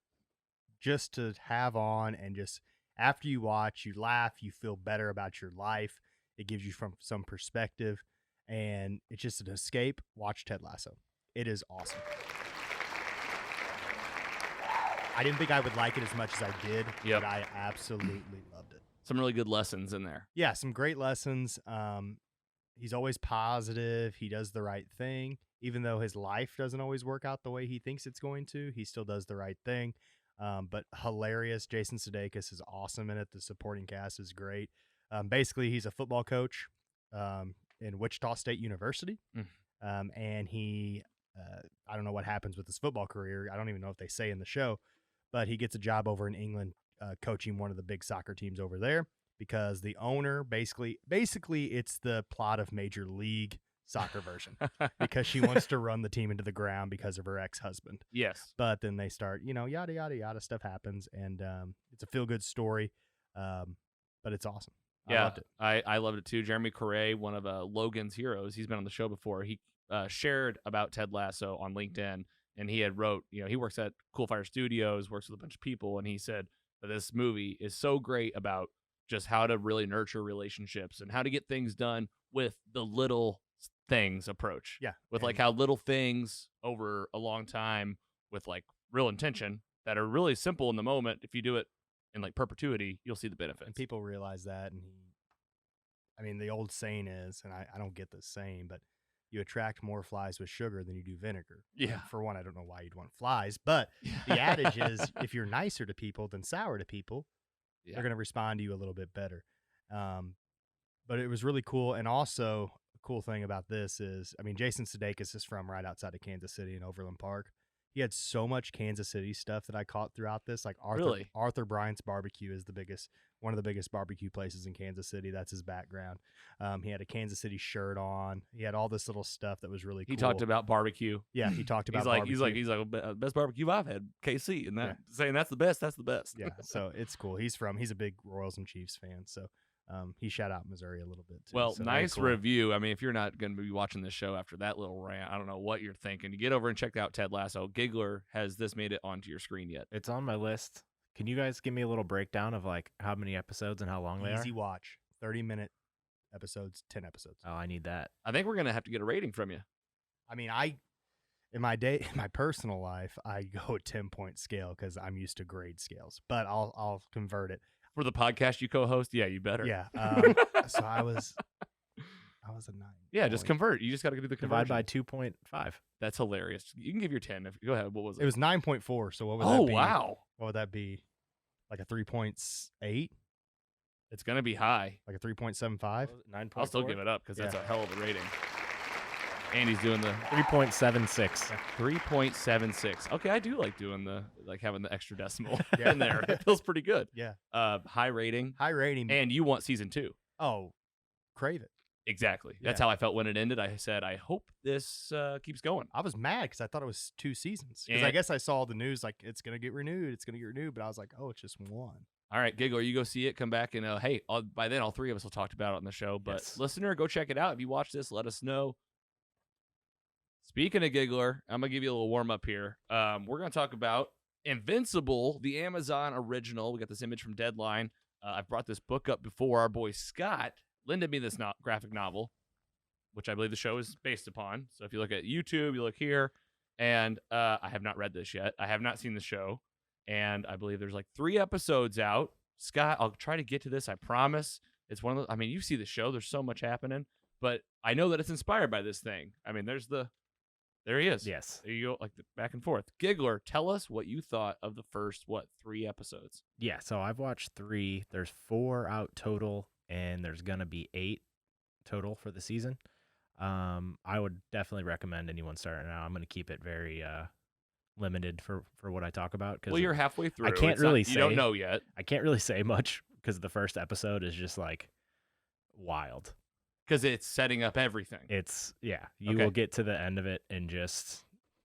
just to have on and just after you watch, you laugh, you feel better about your life. It gives you some perspective, and it's just an escape. Watch Ted Lasso. It is awesome. I didn't think I would like it as much as I did, but I absolutely loved it. Some really good lessons in there. Yeah, some great lessons. He's always positive. He does the right thing. Even though his life doesn't always work out the way he thinks it's going to, he still does the right thing. But hilarious. Jason Sudeikis is awesome in it. The supporting cast is great. Basically, he's a football coach in Wichita State University. And he, I don't know what happens with his football career. I don't even know if they say in the show, but he gets a job over in England coaching one of the big soccer teams over there because the owner basically it's the plot of Major League Soccer version because she wants to run the team into the ground because of her ex-husband. Yes. But then they start, yada, yada, yada, stuff happens. And it's a feel-good story, but it's awesome. Yeah, I loved it. I loved it too. Jeremy Correa, one of Logan's heroes, he's been on the show before. He shared about Ted Lasso on LinkedIn, and he had wrote, he works at Cool Fire Studios, works with a bunch of people, and he said that this movie is so great about just how to really nurture relationships and how to get things done with the little things approach. Yeah. With like how little things over a long time with like real intention that are really simple in the moment. If you do it in like perpetuity, you'll see the benefits. And people realize that. And the old saying is, and I don't get this saying, but you attract more flies with sugar than you do vinegar. Yeah. And for one, I don't know why you'd want flies, but the adage is if you're nicer to people than sour to people, they're going to respond to you a little bit better. But it was really cool. And also a cool thing about this is, Jason Sudeikis is from right outside of Kansas City in Overland Park. He had so much Kansas City stuff that I caught throughout this. Like Arthur Bryant's Barbecue is one of the biggest barbecue places in Kansas City. That's his background. He had a Kansas City shirt on. He had all this little stuff that was really cool. He talked about barbecue. Yeah, he talked about he's barbecue. like best barbecue I've had, KC, and that saying that's the best. That's the best. Yeah, so it's cool. He's a big Royals and Chiefs fan. So he shout out Missouri a little bit too. Well, so nice cool. review. If you're not going to be watching this show after that little rant, I don't know what you're thinking. You get over and check out Ted Lasso. Giggler, has this made it onto your screen yet? It's on my list. Can you guys give me a little breakdown of like how many episodes and how long they are? Easy watch. 30-minute episodes, 10 episodes. Oh, I need that. I think we're going to have to get a rating from you. In my personal life, I go 10-point scale because I'm used to grade scales, but I'll convert it. For the podcast you co-host, yeah, you better. Yeah. So I was a 9. Yeah, just convert. You just got to do the conversion. Divide by 2.5. That's hilarious. You can give your 10. Go ahead. What was it? It was 9.4. So what would that be? Oh, wow. What would that be? Like a 3.8? It's going to be high. Like a 3.75? 9.4. I'll still give it up because that's a hell of a rating. Andy's doing the 3.76. 3.76. Okay, I do like doing having the extra decimal in there. It feels pretty good. Yeah. High rating. High rating. And you want season 2. Oh, crave it. Exactly. That's how I felt when it ended. I said, I hope this keeps going. I was mad because I thought it was 2 seasons. Because I guess I saw the news like it's going to get renewed. It's going to get renewed. But I was like, oh, it's just 1. All right, Giggler, you go see it. Come back and hey, by then all 3 of us will talk about it on the show. But listener, go check it out. If you watch this, let us know. Speaking of Giggler, I'm going to give you a little warm-up here. We're going to talk about Invincible, the Amazon original. We got this image from Deadline. I've brought this book up before. Our boy Scott lended me this graphic novel, which I believe the show is based upon. So if you look at YouTube, you look here, and I have not read this yet. I have not seen the show, and I believe there's like 3 episodes out. Scott, I'll try to get to this, I promise. It's one of the, you see the show. There's so much happening, but I know that it's inspired by this thing. There he is. Yes. There you go, like the back and forth. Giggler, tell us what you thought of the first, 3 episodes? Yeah, so I've watched 3. There's 4 out total, and there's going to be 8 total for the season. I would definitely recommend anyone starting now. I'm going to keep it very limited for what I talk about. Well, you're halfway through. I can't really say. You don't know yet. I can't really say much because the first episode is just like wild. Because it's setting up everything. You will get to the end of it and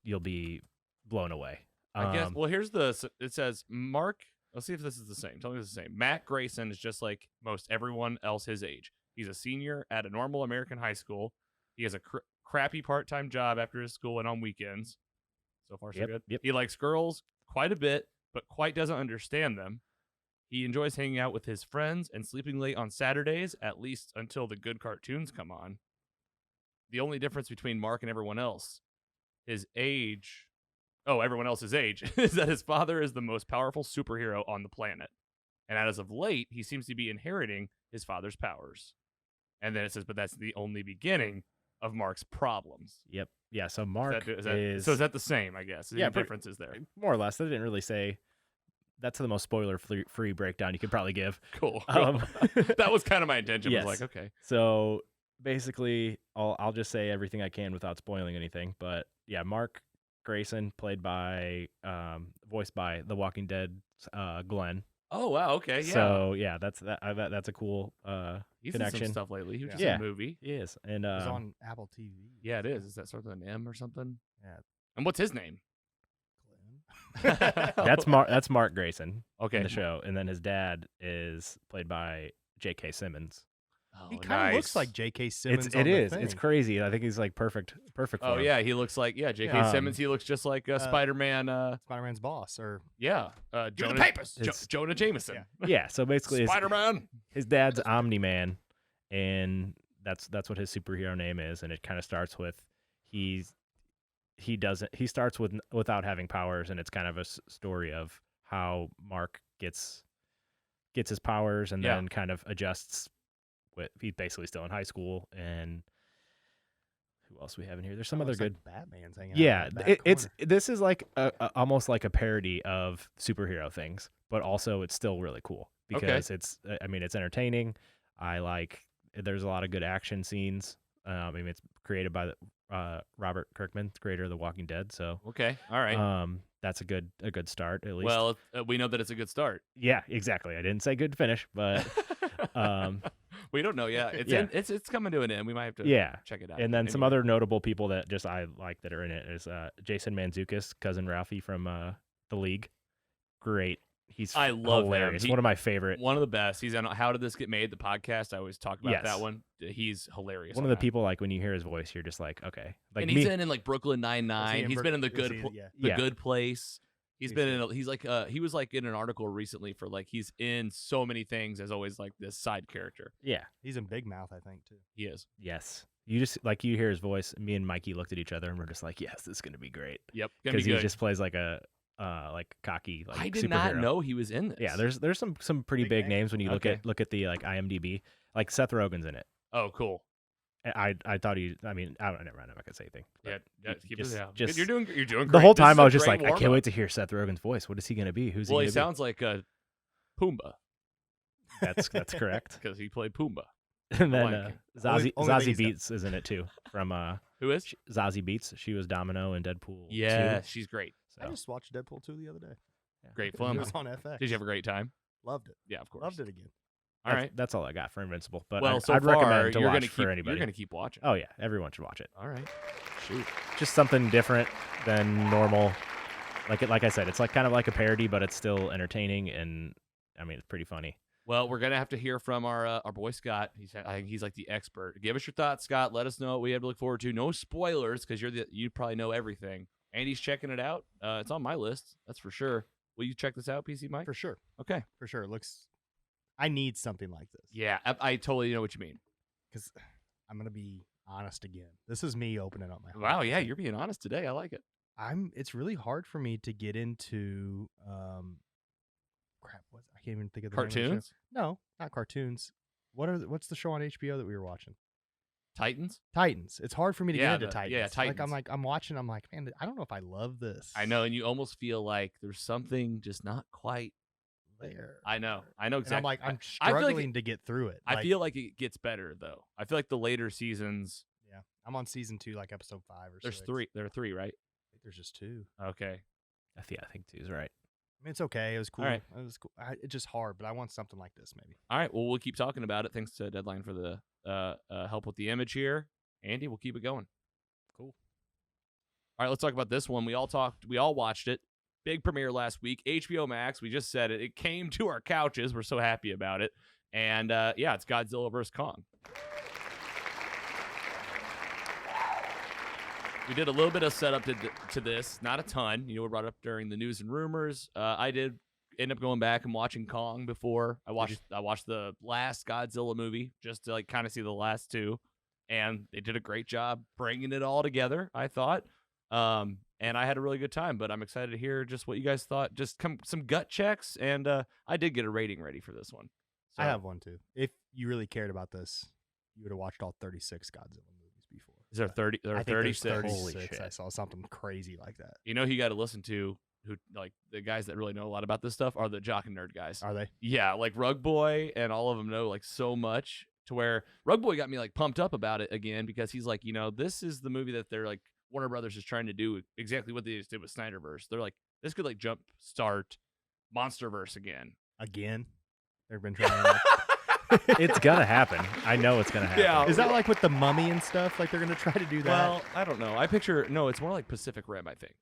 you'll be blown away. I guess. Well, it says Mark Let's see if this is the same. Tell me if it's the same. Matt Grayson is just like most everyone else his age. He's a senior at a normal American high school. He has a crappy part-time job after his school and on weekends. So far, so good. Yep. He likes girls quite a bit, but quite doesn't understand them. He enjoys hanging out with his friends and sleeping late on Saturdays, at least until the good cartoons come on. The only difference between Mark and everyone else, everyone else's age, is that his father is the most powerful superhero on the planet. And as of late, he seems to be inheriting his father's powers. And then it says, but that's the only beginning of Mark's problems. Yep. Yeah. So Mark So is that the same, I guess? Yeah, The difference is there. more or less. They didn't really say. That's the most spoiler-free breakdown you could probably give. Cool. That was kind of my intention. Yes. I was like, okay. So basically, I'll just say everything I can without spoiling anything. But yeah, Mark Grayson, voiced by The Walking Dead Glenn. Oh wow, okay, yeah. So yeah, that's a cool He's connection. in some stuff lately. He was just Yeah. in a movie. He is, and It was on Apple TV. Yeah, it is. Is that something an M or something? Yeah. And what's his name? that's Mark Grayson Okay. in the show, and then his dad is played by J.K. Simmons. Oh, He kind of looks like J.K. Simmons. It's on the It's thing. crazy. I think he's like perfect. For Oh him. yeah, he looks like J.K. Yeah. Simmons. He looks just like Spider-Man. Spider-Man's boss, or Yeah. Give me the Jonah, papers. Jonah Jameson. Yeah. So basically, Spider-Man. his dad's Omni-Man, and that's what his superhero name is. And it kind of starts with he starts without having powers, and it's kind of a story of how Mark gets his powers, and then kind of adjusts. He's basically still in high school, and who else we have in here? There's some other good. Like Batman's hanging Yeah, out in the back this is like almost like a parody of superhero things, but also it's still really cool because it's entertaining. There's a lot of good action scenes. It's created by Robert Kirkman, creator of The Walking Dead. So Okay. All right. that's a good start at least. Well, we know that it's a good start. Yeah, exactly. I didn't say good finish, but we don't know. Yeah, it's coming to an end. We might have to check it out. And then some Anyway. other notable people that just I like that are in it is Jason Mantzoukas, cousin Ralphie from The League. Great. He's I love hilarious. him. One of my favorite. One of the best. He's on How Did This Get Made? The podcast. I always talk about Yes. that one. He's hilarious. One on of the that. people like when you hear his voice, you're just like, okay. Like and me, he's in like Brooklyn Was he Nine-Nine. in He's been in the good, yeah. the Yeah. Good Place. He's He's been in. He was like in an article recently for like he's in so many things as always like this side character. yeah, He's in Big Mouth, I think, too. He is. yes. You just like you hear his voice. Me and Mikey looked at each other and we're just like, yes, this is gonna be great Yep. Gonna be because he good. just plays like a cocky like I did superhero. not know he was in this. Yeah, there's some pretty Big big name. names when you Okay. look at the like IMDb. Like Seth Rogen's in it. Oh, cool. I thought he. I mean, I'm not gonna say anything. Yeah. but Keep just- it down. just- You're doing great. The whole This is time a I was just great like, I can't warm-up. wait to hear Seth Rogen's voice. What is he gonna be? Who's Well, he he gonna sounds like Pumbaa be? That's correct. because he played Pumbaa. And then Lion King. Zazie Only thing he's done. Beetz is in it too. From Who is? Zazie Beetz. She was Domino in Deadpool. 2. Yeah, she's great. So, I just watched Deadpool 2 the other day. Great It film. was on FX. Did you have a great time? Loved it. Yeah, of course. Loved it again. All right. That's all I got for Invincible. But Well, I'd recommend to you're watch gonna for keep, anybody. You're gonna keep watching. Oh yeah, everyone should watch it. All right. Shoot. Just something different than normal. Like I said, it's like kind of like a parody, but it's still entertaining, and I mean it's pretty funny. Well, we're gonna have to hear from our boy Scott. I think he's like the expert. Give us your thoughts, Scott. Let us know what we have to look forward to. No spoilers, because you probably know everything. Andy's checking it out. It's on my list. That's for sure. Will you check this out, PC Mike? For sure. Okay. For sure. It looks. I need something like this. Yeah, I totally know what you mean. Because I'm going to be honest again. This is me opening up my heart. Wow. Yeah, you're being honest today. I like it. It's really hard for me to get into I can't even think of the name of the show. Cartoons. No, not cartoons. What's the show on HBO that we were watching? Titans. Titans. It's hard for me to Yeah, get into Titans. yeah, Titans. I'm watching. I'm like, man, I don't know if I love this. I know, and you almost feel like there's something just not quite there. I know And exactly. I'm like, I'm I feel like struggling to get through it. I feel like it gets better though. I feel like the later seasons. Yeah, I'm on season 2, like episode 5 or 6. There's 3. There are 3, right? I think there's just 2. Okay. I think two's right. I mean, it's okay. It was cool. right. It was cool. It's just hard, but I want something like this maybe. All right. Well, we'll keep talking about it. Thanks to Deadline for the help with the image here. Andy, we'll keep it going. Cool. All right. Let's talk about this one. We all watched it. big premiere last week. HBO Max, we just said it. It came to our couches. We're so happy about it. And yeah, it's Godzilla vs. Kong. We did a little bit of setup to this, not a ton. You know, we brought it up during the news and rumors. I did end up going back and watching Kong before. I watched the last Godzilla movie just to like kind of see the last two, and they did a great job bringing it all together, I thought. And I had a really good time, but I'm excited to hear just what you guys thought. Just some gut checks, and I did get a rating ready for this one. So, I have one too. If you really cared about this, you would have watched all 36 Godzilla movies before. is there 30? There are I think there's 36. Holy 36. shit. I saw something crazy like that. You know who you got to listen to, who like the guys that really know a lot about this stuff are the jock and nerd guys. Are they? Yeah, like Rug Boy and all of them know like so much to where Rug Boy got me like pumped up about it again because he's like, you know, this is the movie that they're like Warner Brothers is trying to do exactly what they just did with Snyderverse. They're like, this could like jump start Monsterverse again. Again? They've been trying to It's gonna happen. I know it's gonna happen. Yeah. Is that like with the Mummy and stuff? Like they're going to try to do that? Well, I don't know. No, it's more like Pacific Rim, I think.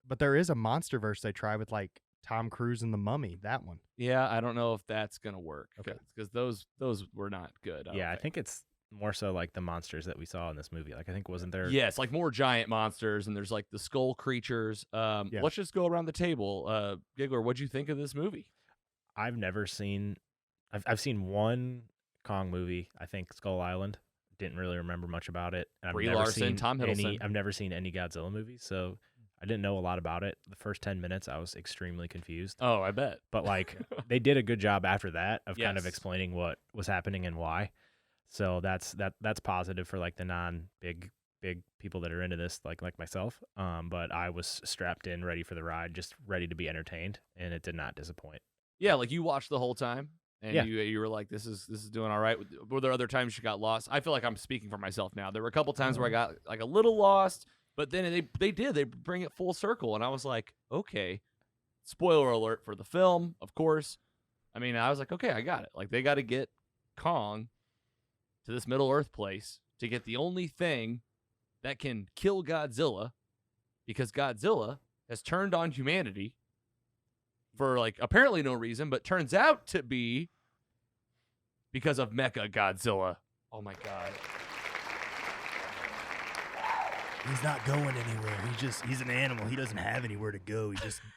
But there is a Monsterverse they try with like Tom Cruise and the Mummy, that one. Yeah, I don't know if that's gonna work. Okay. Because those were not good. I think it's more so like the monsters that we saw in this movie. Like I think wasn't there? Yes, like more giant monsters, and there's like the skull creatures. Let's just go around the table. Giggler, what'd you think of this movie? I've never seen. I've seen one Kong movie. I think Skull Island. Didn't really remember much about it. And Brie I've never Larson, seen Tom Hiddleston. I've never seen any Godzilla movies, so I didn't know a lot about it. The first 10 minutes, I was extremely confused. Oh, I bet. But like they did a good job after that of kind of Yes. explaining what was happening and why. So that's positive for like the big people that are into this, like myself. But I was strapped in, ready for the ride, just ready to be entertained, and it did not disappoint. Yeah, like you watched the whole time, and Yeah. you were like, this is doing all right. Were there other times you got lost? I feel like I'm speaking for myself now. There were a couple times where I got like a little lost, but then they bring it full circle, and I was like, okay. Spoiler alert for the film, of course. I mean, I was like, okay, I got it. Like they got to get Kong to this Middle Earth place to get the only thing that can kill Godzilla, because Godzilla has turned on humanity for like apparently no reason, but turns out to be because of Mecha Godzilla. Oh my god. He's not going anywhere. He's an animal. He doesn't have anywhere to go.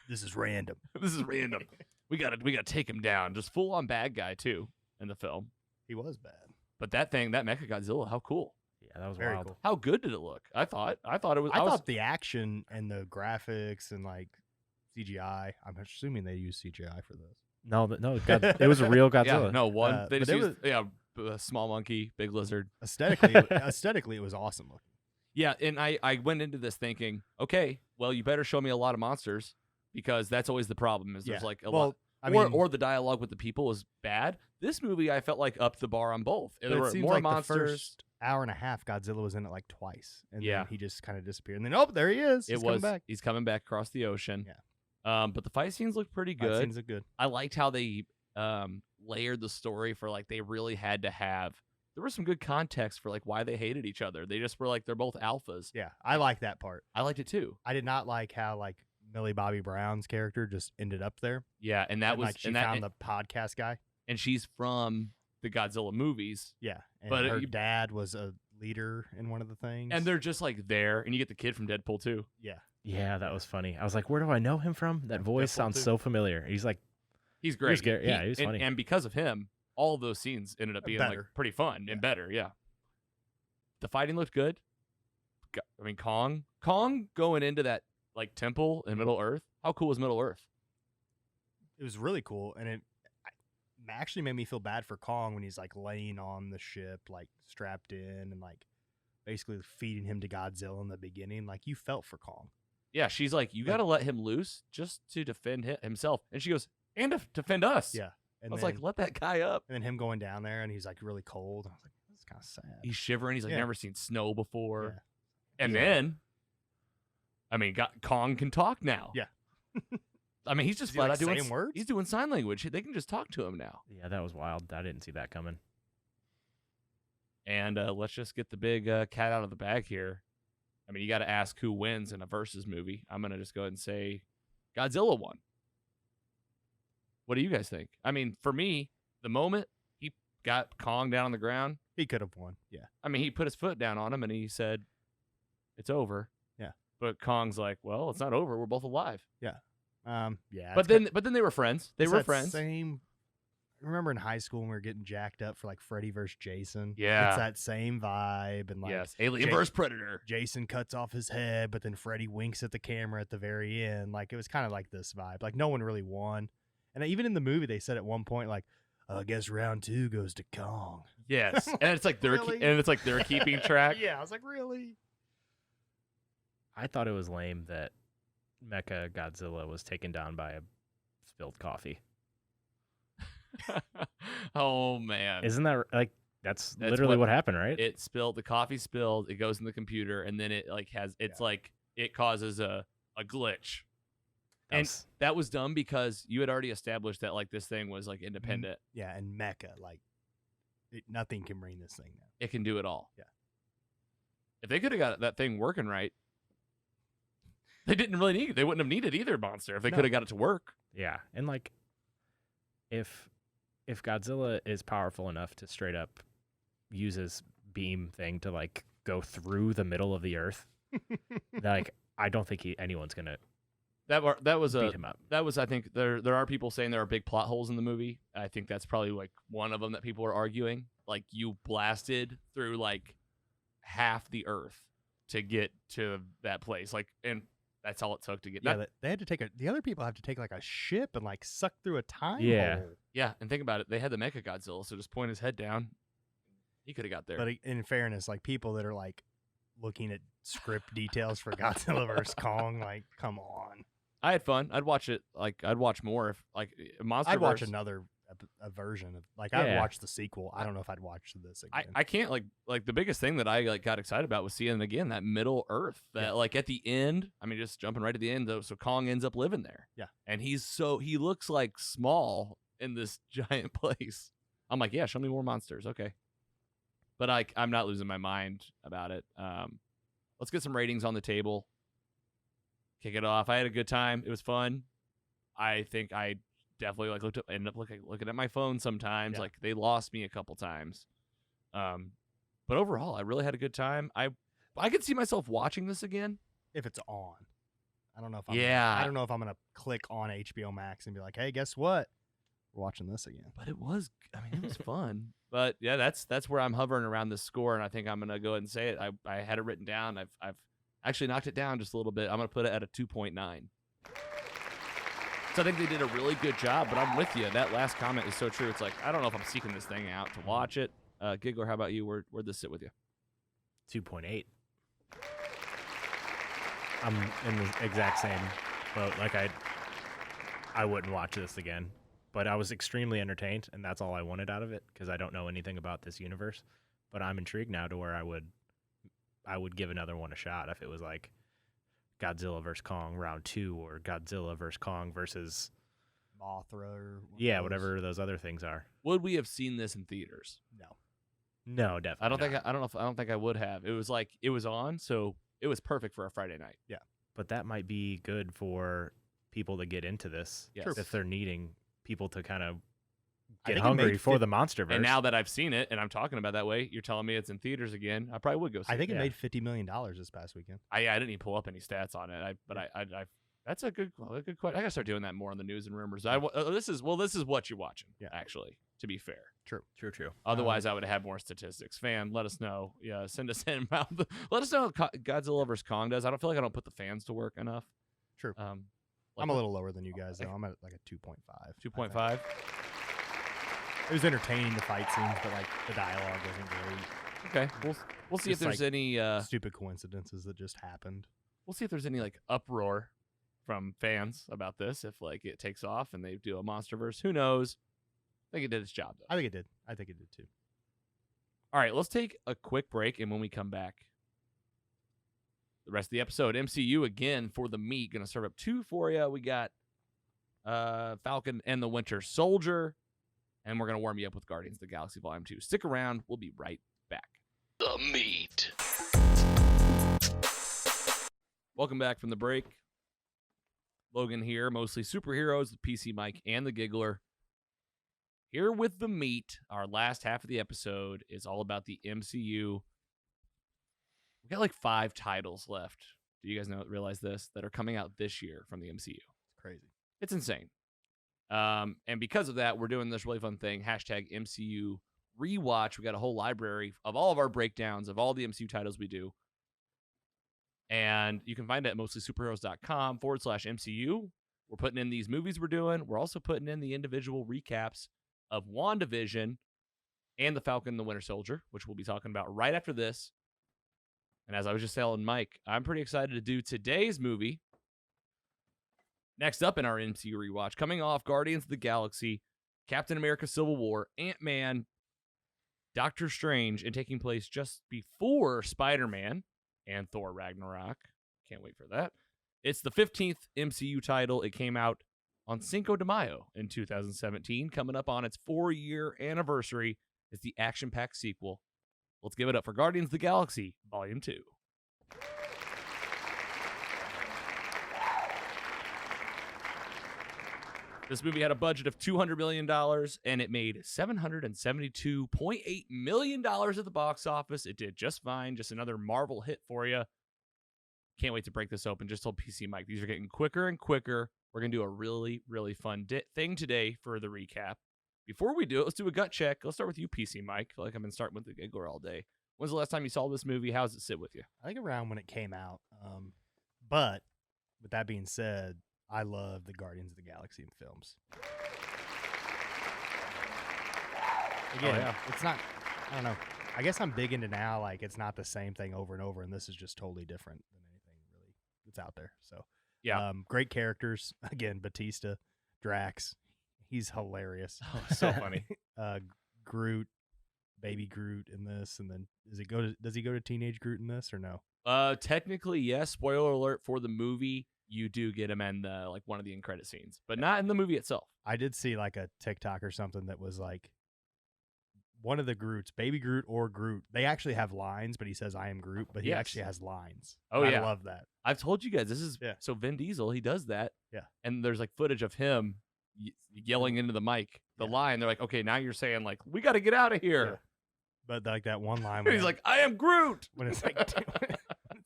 This is random. This is random. We gotta take him down. Just full on bad guy too in the film. He was bad. But that Mecha Godzilla, how cool. Yeah, that was Very wild. cool. How good did it look? I thought it was. I thought the action and the graphics and like CGI. I'm assuming they use CGI for this. No, it was a real Godzilla. Yeah, no one. They but just it used a small monkey, big lizard. Aesthetically, it was awesome looking. Yeah, and I went into this thinking, okay, well, you better show me a lot of monsters, because that's always the problem. Is there's Yeah. like a Well, lot, I mean, or the dialogue with the people is bad. This movie, I felt like upped the bar on both. but There it were seems more like monsters. the first hour and a half, Godzilla was in it like twice, and Yeah. then he just kind of disappeared. And then there he is. He's coming back. He's coming back across the ocean. Yeah. But the fight scenes look pretty Fight good. scenes look good. I liked how they layered the story for like they really had to have. There was some good context for like why they hated each other. They just were like they're both alphas. Yeah, I like that part. I liked it too. I did not like how like Millie Bobby Brown's character just ended up there. Yeah, and that And, was like she and that, found the podcast guy. and she's from the Godzilla movies. Yeah, and But her you- dad was a leader in one of the things. And they're just like there, and you get the kid from Deadpool too. yeah, Yeah, that was funny. I was like, where do I know him from? That voice Deadpool sounds too. so familiar. He's like, He's great. good. Yeah, he was funny. And because of him, all of those scenes ended up being like Better. pretty fun and better. Yeah. The fighting looked good. I mean, Kong going into that like temple in Middle Earth. How cool was Middle Earth? it was really cool, and it actually made me feel bad for Kong when he's like laying on the ship, like strapped in, and like basically feeding him to Godzilla in the beginning. Like you felt for Kong. Yeah, she's like, you got to let him loose just to defend himself. And she goes, and to defend us. Yeah, and I was then, like, let that guy up. and then him going down there, and he's like really cold. I was like, that's kind of sad. He's shivering. He's like, Yeah. never seen snow before. Yeah. And Yeah. then, I mean, Kong can talk now. Yeah. I mean, he's just Is he, flat like, out doing saying words? He's doing sign language. They can just talk to him now. yeah, that was wild. I didn't see that coming. And let's just get the big cat out of the bag here. I mean, you got to ask who wins in a versus movie. I'm going to just go ahead and say Godzilla won. What do you guys think? I mean, for me, the moment he got Kong down on the ground, He could have won. Yeah. I mean, he put his foot down on him and he said, "It's over." Yeah. But Kong's like, "Well, it's not over. We're both alive." Yeah. Yeah. But then they were friends. They it's were that friends. Same. Remember in high school when we were getting jacked up for like Freddy versus Jason? Yeah. It's that same vibe. And like, Yes, Alien Jay- versus Predator. Jason cuts off his head, but then Freddy winks at the camera at the very end. Like, it was kind of like this vibe. Like, no one really won. And even in the movie, they said at one point, like, I guess round 2 goes to Kong. Yes, and it's like they're Really? they're keeping track. Yeah, I was like, really? I thought it was lame that Mecha Godzilla was taken down by a spilled coffee. Oh man, Isn't that like that's That's literally what- what happened, right? it spilled. The coffee spilled. It goes in the computer, and then it like has. It's Yeah. like it causes a glitch. That and was- that was dumb because you had already established that like this thing was like independent. Yeah, and Mecha, like, nothing can bring this thing down. It can do it all. Yeah. If they could have got that thing working right, they didn't really need. They wouldn't have needed either monster if they No. could have got it to work. yeah, and like if Godzilla is powerful enough to straight up use his beam thing to like go through the middle of the earth, like I don't think anyone's gonna That was beat him up. that was I think there are people saying there are big plot holes in the movie. I think that's probably like one of them that people are arguing. Like you blasted through like half the earth to get to that place. Like and that's all it took to get. Yeah, Not- they had to take the other people have to take like a ship and like suck through a time Yeah. hole. yeah, and think about it. They had the Mecha Godzilla, so just point his head down. He could have got there. But in fairness, like people that are like looking at script details for Godzilla vs Kong, like, come on. I had fun. I'd watch it. Like I'd watch more if like Monster. I'd watch another a version of like I'd Yeah. watch the sequel. I don't know if I'd watch this again. I can't like the biggest thing that I like got excited about was seeing again that middle Earth that Yeah. like at the end. I mean, just jumping right to the end though. So Kong ends up living there. Yeah. and he looks like small in this giant place. I'm like, yeah, show me more monsters, okay. But I'm not losing my mind about it. Let's get some ratings on the table. Kick it off. I had a good time. It was fun. I think I definitely like ended up looking at my phone sometimes. Yeah. Like they lost me a couple times. But overall, I really had a good time. I could see myself watching this again. if it's on. I don't know if Yeah. I don't know if I'm gonna click on HBO Max and be like, hey, guess what? We're watching this again. But it was, I mean, it was fun. But yeah, that's where I'm hovering around this score, and I think I'm gonna go ahead and say it. I had it written down. I've actually knocked it down just a little bit. I'm gonna put it at a 2.9. So I think they did a really good job. But I'm with you. That last comment is so true. It's like I don't know if I'm seeking this thing out to watch it. Giggler, how about you? Where'd this sit with you? 2.8. I'm in the exact same boat. Like I wouldn't watch this again, but I was extremely entertained, and that's all I wanted out of it because I don't know anything about this universe. But I'm intrigued now to where I would give another one a shot if it was like Godzilla vs Kong round 2 or Godzilla vs Kong versus Mothra or whatever those other things are. Would we have seen this in theaters? No, definitely. I don't not. think I don't think I would have. It was like it was on, so it was perfect for a Friday night. But that might be good for people to get into this Yes. True. if they're needing people to kind of I get think it made hungry for fif- the MonsterVerse. And now that I've seen it and I'm talking about it that way, you're telling me it's in theaters again. I probably would go see I think it. it Yeah. made $50 million this past weekend. I didn't even pull up any stats on it. I that's a good question. I gotta start doing that more on the news and rumors. This is what you're watching. Yeah. Actually, to be fair. True. Otherwise, I would have more statistics. Fan, let us know. Yeah, send us in. Let us know how Godzilla vs Kong does. I don't feel like I don't put the fans to work enough. True. Like I'm a little lower than you guys though. I'm at like a 2.5. 2.5. It was entertaining, the fight scenes, but like the dialogue wasn't great. Okay, we'll see if Just there's like any. Stupid coinscidences that just happened. We'll see if there's any like uproar from fans about this. If like it takes off and they do a MonsterVerse, who knows? I think it did its job though. I think it did. I think it did too. All right, let's take a quick break, and when we come back, the rest of the episode, MCU again for the meat. Going to serve up 2 for you. We got Falcon and the Winter Soldier, and we're going to warm you up with Guardians of the Galaxy Volume 2. Stick around. We'll be right back. The meat. Welcome back from the break. Logan here, mostly superheroes, the PC Mike and the Giggler. Here with the meat, our last half of the episode is all about the MCU. We've got like 5 titles left. Do you guys realize this? That are coming out this year from the MCU. It's crazy. It's insane. And because of that, we're doing this really fun thing, hashtag MCU Rewatch. We got a whole library of all of our breakdowns of all the MCU titles we do. And you can find it at mostlysuperheroes.com/MCU. We're putting in these movies we're doing. We're also putting in the individual recaps of WandaVision and the Falcon and the Winter Soldier, which we'll be talking about right after this. And as I was just telling Mike, I'm pretty excited to do today's movie. Next up in our MCU Rewatch, coming off Guardians of the Galaxy, Captain America Civil War, Ant-Man, Doctor Strange, and taking place just before Spider-Man and Thor Ragnarok. Can't wait for that. It's the 15th MCU title. It came out on Cinco de Mayo in 2017, coming up on its 4-year anniversary. It's the action-packed sequel. Let's give it up for Guardians of the Galaxy, Volume 2. This movie had a budget of $200 million, and it made $772.8 million at the box office. It did just fine. Just another Marvel hit for you. Can't wait to break this open. Just told PC Mike, these are getting quicker and quicker. We're going to do a really, really fun thing today for the recap. Before we do it, let's do a gut check. Let's start with you, PC Mike. I feel like I've been starting with the Giggler all day. When's the last time you saw this movie? How does it sit with you? I think around when it came out. But with that being said, I love the Guardians of the Galaxy films. Again, It's not, I don't know. I guess I'm big into now, like, it's not the same thing over and over, and this is just totally different than anything really that's out there. So, yeah. Great characters. Again, Batista, Drax. He's hilarious. Oh, so funny. Groot, baby Groot in this, and then does he go to teenage Groot in this or no? Technically, yes. Spoiler alert for the movie. You do get him in the one of the end credit scenes, but not in the movie itself. I did see like a TikTok or something that was like one of the Groots, baby Groot or Groot. They actually have lines, but he says "I am Groot," but he actually has lines. Oh, and yeah. I love that. I've told you guys this is so Vin Diesel. He does that. Yeah, and there's like footage of him yelling into the mic the line. They're like, okay, now you're saying like we got to get out of here. Yeah. But like that one line, he's like, "I am Groot." When it's like it's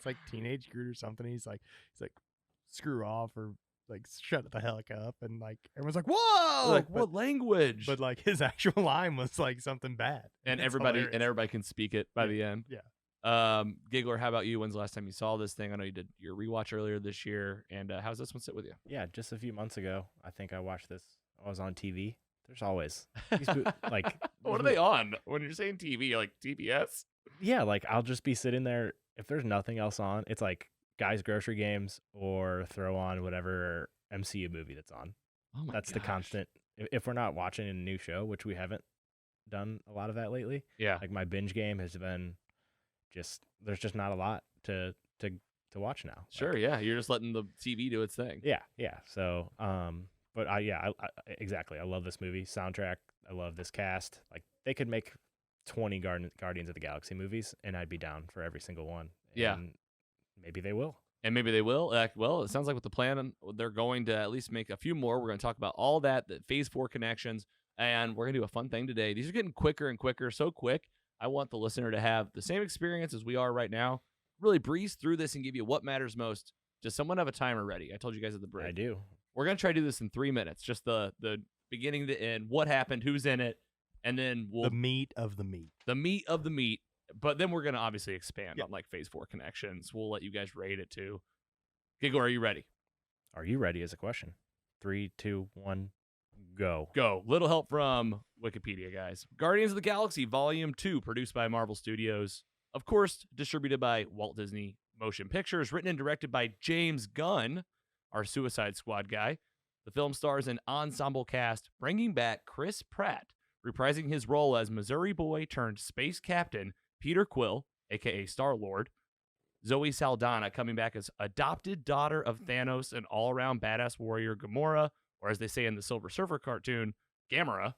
like teenage Groot or something. He's like screw off or like shut the heck up, and like everyone's like, "Whoa!" Like, what language? But like his actual line was like something bad, and it's everybody hilarious. can speak it by the end. Yeah. Giggler, how about you? When's the last time you saw this thing? I know you did your rewatch earlier this year, and how's this one sit with you? Yeah, just a few months ago, I think I watched this. I was on TV. There's always like what are they on? When you're saying TV, like TBS? Yeah, like I'll just be sitting there. If there's nothing else on, it's like Guys Grocery Games or throw on whatever MCU movie that's on. Oh my That's gosh. the constant. If we're not watching a new show, which we haven't done a lot of that lately. Yeah. Like my binge game has been there's just not a lot to watch now. Sure, Like, yeah. You're just letting the TV do its thing. Yeah. So, but I exactly. I love this movie soundtrack. I love this cast. Like they could make 20 Guardians of the Galaxy movies, and I'd be down for every single one. Yeah. And maybe they will. And maybe they will. Well, it sounds like with the plan, they're going to at least make a few more. We're going to talk about all that, the Phase 4 connections, and we're going to do a fun thing today. These are getting quicker and quicker, so quick. I want the listener to have the same experience as we are right now. Really breeze through this and give you what matters most. Does someone have a timer ready? I told you guys at the break. I do. We're going to try to do this in 3 minutes, just the beginning to end, what happened, who's in it, and then we'll... The meat of the meat. The meat of the meat. But then we're going to obviously expand on like Phase 4 connections. We'll let you guys rate it too. Gigo, are you ready? Are you ready is a question. 3, 2, 1, go. Go. Little help from Wiki-Pedia, guys. Guardians of the Galaxy Volume 2, produced by Marvel Studios. Of course, distributed by Walt Disney Motion Pictures. Written and directed by James Gunn, our Suicide Squad guy. The film stars an ensemble cast, bringing back Chris Pratt, reprising his role as Missouri boy turned space captain Peter Quill, a.k.a. Star-Lord. Zoe Saldana coming back as adopted daughter of Thanos and all-around badass warrior Gamora, or as they say in the Silver Surfer cartoon, Gamora.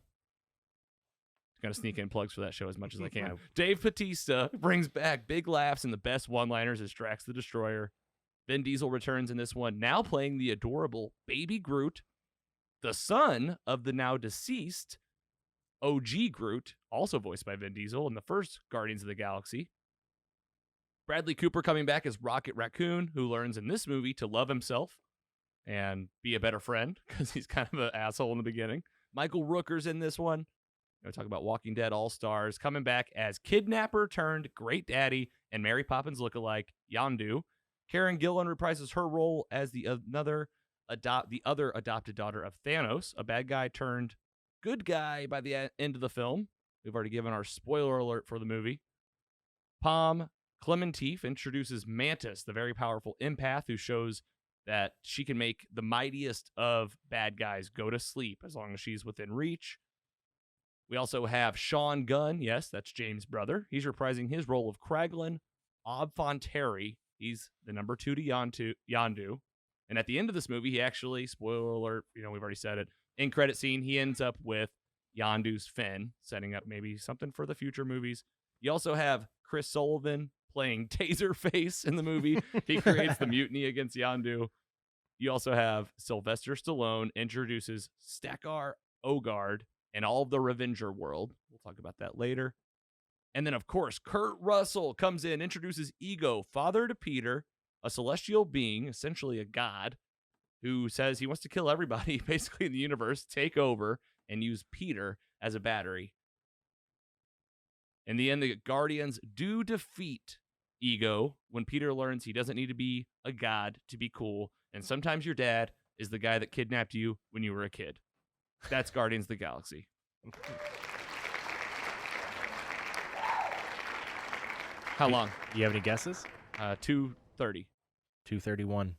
Gonna sneak in plugs for that show as much as I can. Dave Bautista brings back big laughs and the best one-liners as Drax the Destroyer. Vin Diesel returns in this one, now playing the adorable Baby Groot, the son of the now deceased OG Groot, also voiced by Vin Diesel in the first Guardians of the Galaxy. Bradley Cooper coming back as Rocket Raccoon, who learns in this movie to love himself and be a better friend because he's kind of an asshole in the beginning. Michael Rooker's in this one. We're talking about Walking Dead All-Stars, coming back as kidnapper turned great daddy and Mary Poppins lookalike Yondu. Karen Gillan reprises her role as the other adopted daughter of Thanos, a bad guy turned good guy by the end of the film. We've already given our spoiler alert for the movie. Palm Clementif introduces Mantis, the very powerful empath who shows that she can make the mightiest of bad guys go to sleep as long as she's within reach. We also have Sean Gunn. Yes, that's James' brother. He's reprising his role of Kraglin Obfonteri. He's the number 2 to Yondu. And at the end of this movie, he actually, spoiler alert, we've already said it, in credit scene, he ends up with Yondu's fin, setting up maybe something for the future movies. You also have Chris Sullivan playing Taserface in the movie. He creates the mutiny against Yondu. You also have Sylvester Stallone introduces Stakar Ogard and all of the Revenger world. We'll talk about that later. And then, of course, Kurt Russell comes in, introduces Ego, father to Peter, a celestial being, essentially a god, who says he wants to kill everybody, basically, in the universe, take over, and use Peter as a battery. In the end, the Guardians do defeat Ego when Peter learns he doesn't need to be a god to be cool, and sometimes your dad is the guy that kidnapped you when you were a kid. That's Guardians of the Galaxy. How long? You have any guesses? 2:30. 2:31.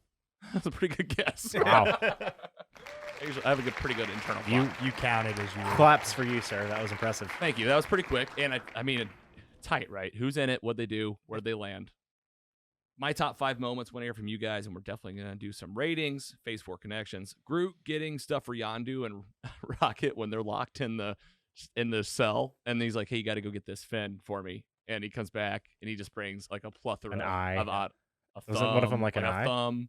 That's a pretty good guess. Wow. I have a pretty good internal clock. You counted as you were. Claps for you, sir. That was impressive. Thank you. That was pretty quick. And I mean, tight, right? Who's in it? What'd they do? Where'd they land? My top 5 moments want to hear from you guys, and we're definitely going to do some ratings. Phase 4 connections. Groot getting stuff for Yondu and Rocket when they're locked in the cell, and he's like, "Hey, you got to go get this fin for me." And he comes back, and he just brings like a plethora An eye. of a Was thumb, one of them like an a eye? thumb.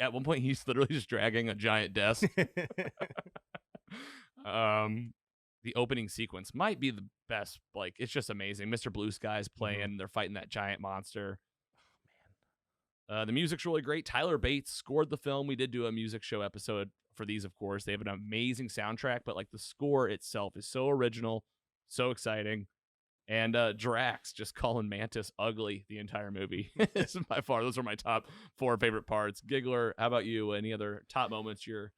At one point, he's literally just dragging a giant desk. The opening sequence might be the best. Like, it's just amazing. Mr. Blue Sky's playing. They're fighting that giant monster. The music's really great. Tyler Bates scored the film. We did do a music show episode for these, of course. They have an amazing soundtrack, but like the score itself is so original, so exciting. And Drax just calling Mantis ugly the entire movie. By far, those are my top 4 favorite parts. Giggler, how about you? Any other top moments you're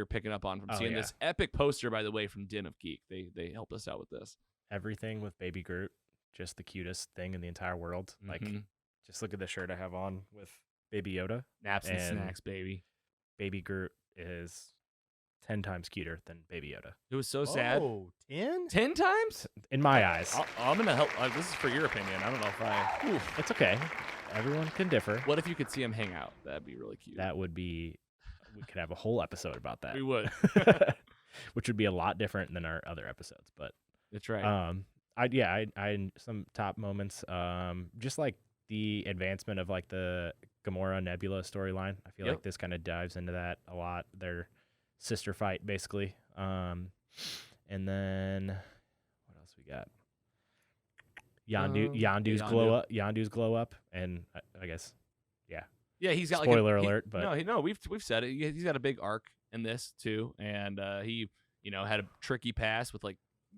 picking up on from seeing this epic poster, by the way, from Den of Geek? They helped us out with this. Everything with Baby Groot, just the cutest thing in the entire world. Like, just look at the shirt I have on with Baby Yoda. Naps and snacks, baby. Baby Groot is 10 times cuter than Baby Yoda. It was so sad. Oh, 10? 10 times? In my eyes. I'm going to help. This is for your opinion. I don't know if I... Oof. It's okay. Everyone can differ. What if you could see him hang out? That'd be really cute. That would be... We could have a whole episode about that. We would. Which would be a lot different than our other episodes. But that's right. I some top moments. Just like the advancement of like the Gamora Nebula storyline. I feel like this kind of dives into that a lot. Their sister fight, basically. And then what else we got? Yondu's glow up. Yondu's glow up, and I guess, yeah, he's got spoiler alert. But no, we've said it. He's got a big arc in this too, and he had a tricky past with like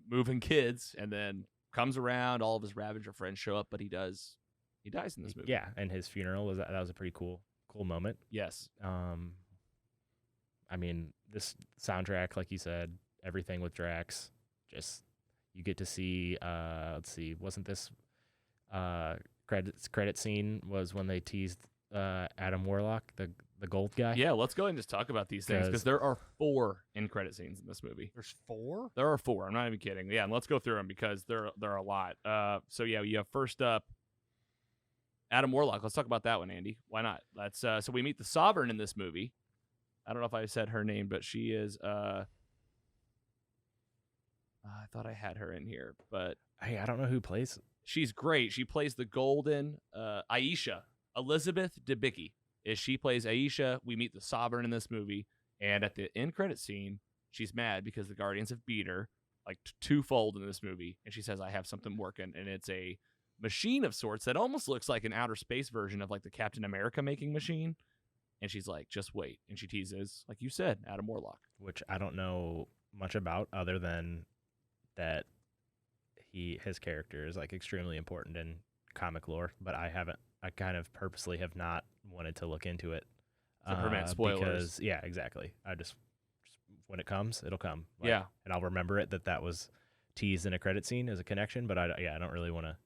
moving kids, and then comes around. All of his Ravager friends show up, but he dies in this movie. Yeah, and his funeral was a pretty cool moment. Yes. I mean, this soundtrack, like you said, everything with Drax, just you get to see. Let's see, wasn't this credit scene was when they teased Adam Warlock, the gold guy? Yeah, let's go ahead and just talk about these things because there are 4 end credit scenes in this movie. There's 4? There are 4. I'm not even kidding. Yeah, and let's go through them because there are a lot. So yeah, you have first up Adam Warlock. Let's talk about that one, Andy. Why not? That's so we meet the Sovereign in this movie. I don't know if I said her name, but she is I thought I had her in here, but Hey, I don't know who plays. she's great. She plays the golden Aisha, Elizabeth Debicki. is she plays Aisha. We meet the Sovereign in this movie, and at the end credit scene, she's mad because the Guardians have beat her like twofold in this movie, and she says, "I have something working," and it's a machine of sorts that almost looks like an outer space version of like the Captain America making machine. And she's like, "Just wait," and she teases, like you said, Adam Warlock, which I don't know much about other than that his character is like extremely important in comic lore, but I kind of purposely have not wanted to look into it to prevent spoilers. Because exactly. I just when it comes, it'll come. Like, yeah, and I'll remember it that was teased in a credit scene as a connection, but I don't really want to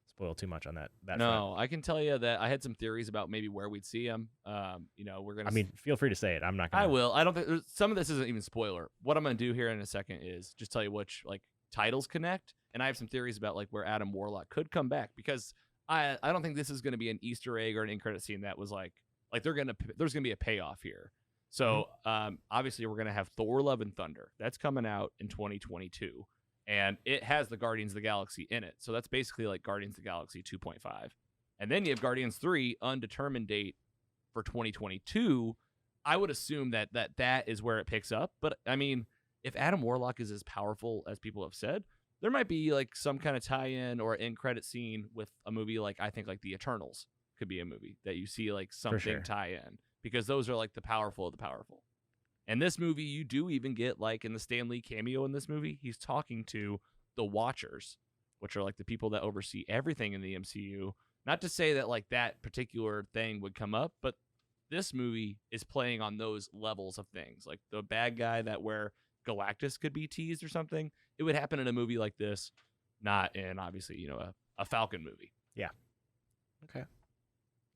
spoil too much on that. No, front. I can tell you that I had some theories about maybe where we'd see him. We're gonna. I mean, feel free to say it. I'm not gonna. I will. I don't think some of this isn't even spoiler. What I'm gonna do here in a second is just tell you which like titles connect, and I have some theories about like where Adam Warlock could come back, because I don't think this is gonna be an Easter egg or an end credit scene that was like there's gonna be a payoff here. So obviously we're gonna have Thor: Love and Thunder. That's coming out in 2022. And it has the Guardians of the Galaxy in it. So that's basically like Guardians of the Galaxy 2.5. And then you have Guardians 3, undetermined date for 2022. I would assume that is where it picks up. But, I mean, if Adam Warlock is as powerful as people have said, there might be like some kind of tie-in or end credit scene with a movie like, I think like The Eternals could be a movie that you see like something tie-in. Because those are like the powerful of the powerful. And this movie, you do even get, like, in the Stan Lee cameo in this movie, he's talking to the Watchers, which are, like, the people that oversee everything in the MCU. Not to say that, like, that particular thing would come up, but this movie is playing on those levels of things. Like, the bad guy where Galactus could be teased or something, it would happen in a movie like this, not in, obviously, a Falcon movie. Yeah. Okay.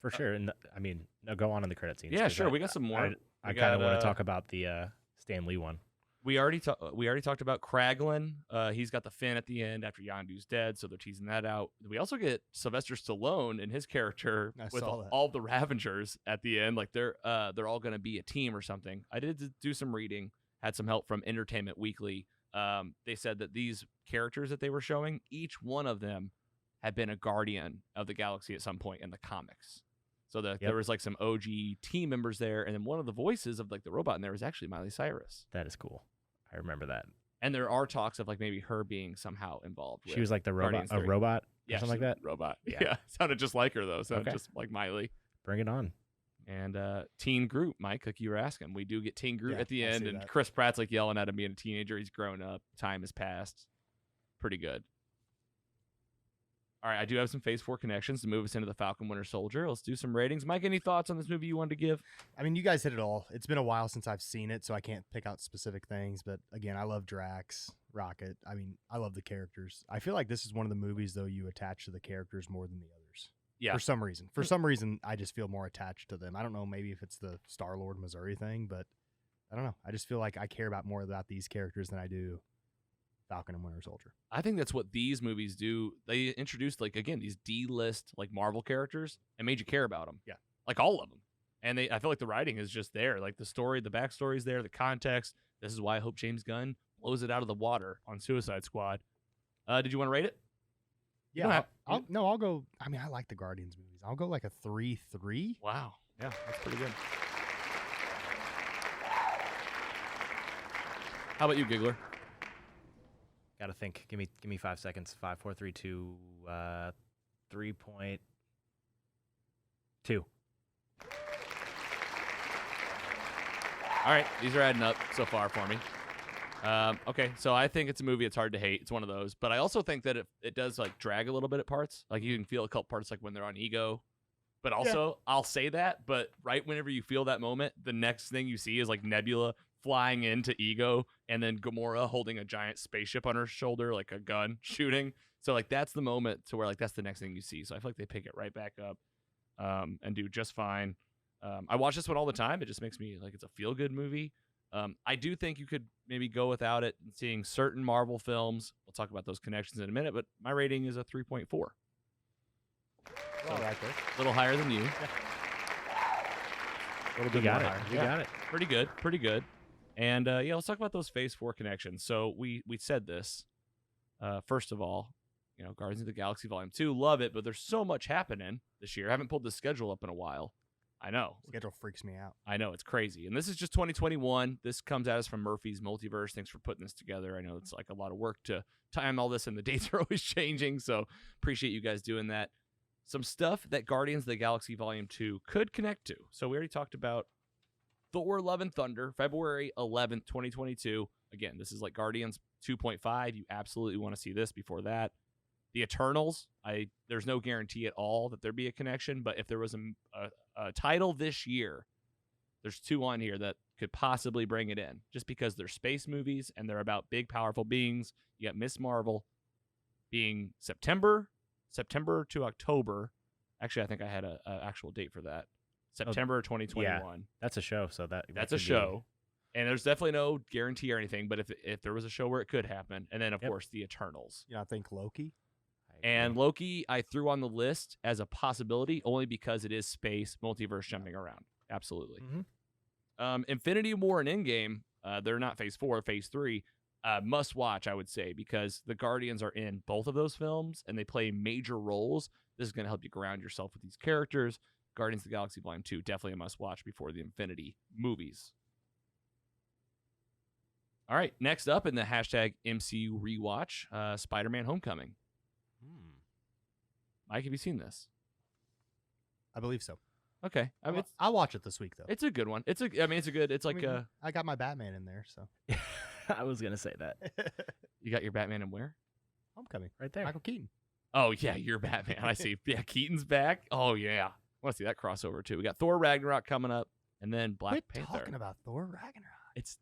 For sure. And, I mean, go on in the credit scenes. Yeah, sure. We got some more. I kind of want to talk about the Stan Lee one. We already talked about Kraglin. He's got the fin at the end after Yondu's dead, so they're teasing that out. We also get Sylvester Stallone and his character with all the Ravengers at the end. Like they're all going to be a team or something. I did do some reading, had some help from Entertainment Weekly. They said that these characters that they were showing, each one of them had been a Guardian of the Galaxy at some point in the comics. So there was like some OG team members there, and then one of the voices of like the robot in there was actually Miley Cyrus. That is cool. I remember that. And there are talks of like maybe her being somehow involved. She was like the robot, a robot, or something like that. Robot. Yeah. Sounded just like her though. Sounded just like Miley. Bring it on. And Teen Groot, Mike, like you were asking, we do get Teen Groot at the end, and Chris Pratt's like yelling at him being a teenager. He's grown up. Time has passed. Pretty good. All right, I do have some Phase 4 connections to move us into the Falcon Winter Soldier. Let's do some ratings. Mike, any thoughts on this movie you wanted to give? I mean, you guys hit it all. It's been a while since I've seen it, so I can't pick out specific things. But again, I love Drax, Rocket. I mean, I love the characters. I feel like this is one of the movies, though, you attach to the characters more than the others. Yeah. For some reason. For some reason, I just feel more attached to them. I don't know, maybe if it's the Star-Lord Missouri thing, but I don't know. I just feel like I care more about these characters than I do Falcon and Winter Soldier. I think that's what these movies do. They introduced, like, again, these D-list, like, Marvel characters and made you care about them. Yeah. Like, all of them. And I feel like the writing is just there. Like, the story, the backstory is there, the context. This is why I hope James Gunn blows it out of the water on Suicide Squad. Did you want to rate it? Yeah. I'll go. I mean, I like the Guardians movies. I'll go like a 3-3. Wow. Yeah, that's pretty good. How about you, Giggler? Gotta think. Give me 5 seconds. 5, 4, 3, 2, 3.2. All right, these are adding up so far for me. Okay, so I think it's a movie it's hard to hate. It's one of those. But I also think that it does like drag a little bit at parts. Like you can feel a couple parts like when they're on Ego. But also, I'll say that, but right whenever you feel that moment, the next thing you see is like Nebula flying into Ego and then Gamora holding a giant spaceship on her shoulder, like a gun shooting. So like that's the moment to where like that's the next thing you see. So I feel like they pick it right back up and do just fine. I watch this one all the time. It just makes me like it's a feel-good movie. I do think you could maybe go without it and seeing certain Marvel films. We'll talk about those connections in a minute, but my rating is a 3.4. All right there. A little higher than you. Yeah. A little bit more higher. You got it. Pretty good. And let's talk about those Phase 4 connections. So we said this. First of all, Guardians of the Galaxy Volume 2, love it, but there's so much happening this year. I haven't pulled the schedule up in a while. I know. Schedule freaks me out. I know, it's crazy. And this is just 2021. This comes at us from Murphy's Multiverse. Thanks for putting this together. I know it's like a lot of work to time all this, and the dates are always changing, so appreciate you guys doing that. Some stuff that Guardians of the Galaxy Volume 2 could connect to. So we already talked about Thor Love and Thunder, February 11th, 2022. Again, this is like Guardians 2.5. You absolutely want to see this before that. The Eternals, there's no guarantee at all that there'd be a connection, but if there was a title this year, there's 2 on here that could possibly bring it in, just because they're space movies and they're about big, powerful beings. You got Miss Marvel being September to October. Actually, I think I had an actual date for that. September 2021. Yeah, that's a show, so that's a show. And there's definitely no guarantee or anything, but if there was a show where it could happen, and then, of course, the Eternals. I think Loki? And Loki, I threw on the list as a possibility only because it is space, multiverse jumping around. Absolutely. Mm-hmm. Infinity War and Endgame, they're not phase 4, phase 3. Must watch, I would say, because the Guardians are in both of those films and they play major roles. This is going to help you ground yourself with these characters. Guardians of the Galaxy Volume 2, definitely a must watch before the Infinity movies. All right, next up in the hashtag MCU Rewatch, Spider-Man Homecoming. Mike, have you seen this? I believe so. Okay, I mean, I'll watch it this week, though. it's a good one. It's a good. It's like I got my Batman in there, so. I was gonna say that. You got your Batman in where? Homecoming. Right there. Michael Keaton. Oh yeah, you're Batman. I see. Yeah, Keaton's back. Oh yeah, I want to see that crossover too. We got Thor Ragnarok coming up, and then Black Quit Panther. talking about Thor Ragnarok. It's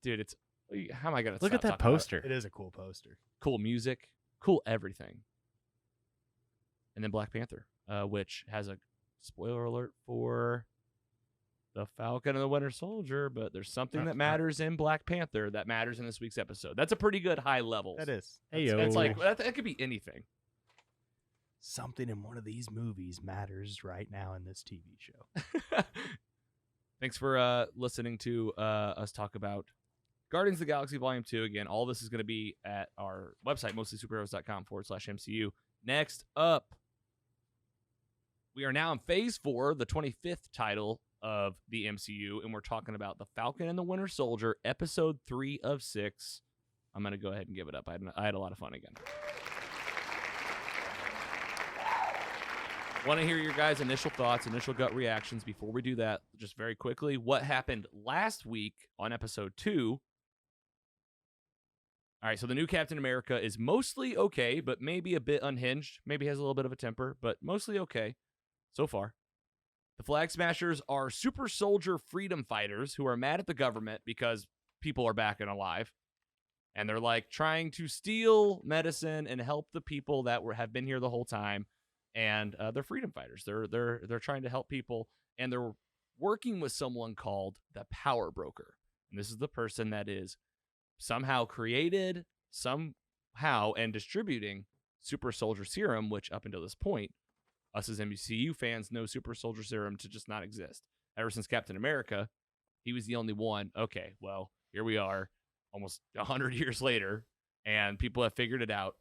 how am I gonna Look at stop that talking about it? poster. It is a cool poster. Cool music, cool everything. And then Black Panther, which has a spoiler alert for the Falcon and the Winter Soldier, but there's something that matters in Black Panther that matters in this week's episode. That's a pretty good high level. That is. That's like that could be anything. Something in one of these movies matters right now in this TV show. Thanks for listening to us talk about Guardians of the Galaxy Volume 2. Again, all this is going to be at our website, mostlysuperheroes.com/MCU. Next up, we are now in Phase 4, the 25th title of the MCU, and we're talking about The Falcon and the Winter Soldier, Episode 3 of 6. I'm going to go ahead and give it up. I had a lot of fun again. Want to hear your guys' initial thoughts, initial gut reactions. Before we do that, just very quickly, what happened last week on Episode 2? All right, so the new Captain America is mostly okay, but maybe a bit unhinged. Maybe has a little bit of a temper, but mostly okay so far. The Flag Smashers are super soldier freedom fighters who are mad at the government because people are back and alive. And they're like trying to steal medicine and help the people that have been here the whole time. And they're freedom fighters. They're trying to help people, and they're working with someone called the Power Broker. And this is the person that is somehow created, somehow, and distributing Super Soldier Serum, which up until this point, us as MCU fans know Super Soldier Serum to just not exist. Ever since Captain America, he was the only one. Okay, well, here we are, almost 100 years later, and people have figured it out.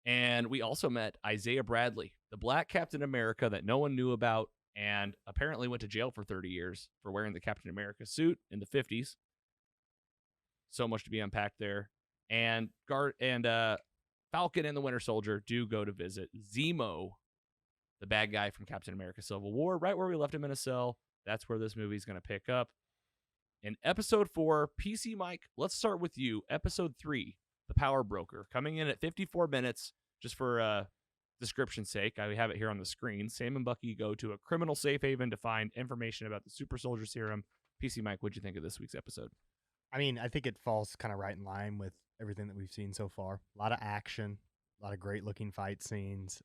And we also met Isaiah Bradley, the black Captain America that no one knew about, and apparently went to jail for 30 years for wearing the Captain America suit in the 50s. So much to be unpacked there. And Falcon and the Winter Soldier do go to visit Zemo, the bad guy from Captain America Civil War, right where we left him in a cell. That's where this movie's going to pick up. In Episode 4, PC Mike, let's start with you. Episode 3, The Power Broker, coming in at 54 minutes, just for description's sake. I have it here on the screen. Sam and Bucky go to a criminal safe haven to find information about the Super Soldier Serum. PC Mike, what'd you think of this week's episode? I mean, I think it falls kind of right in line with everything that we've seen so far. A lot of action, a lot of great looking fight scenes.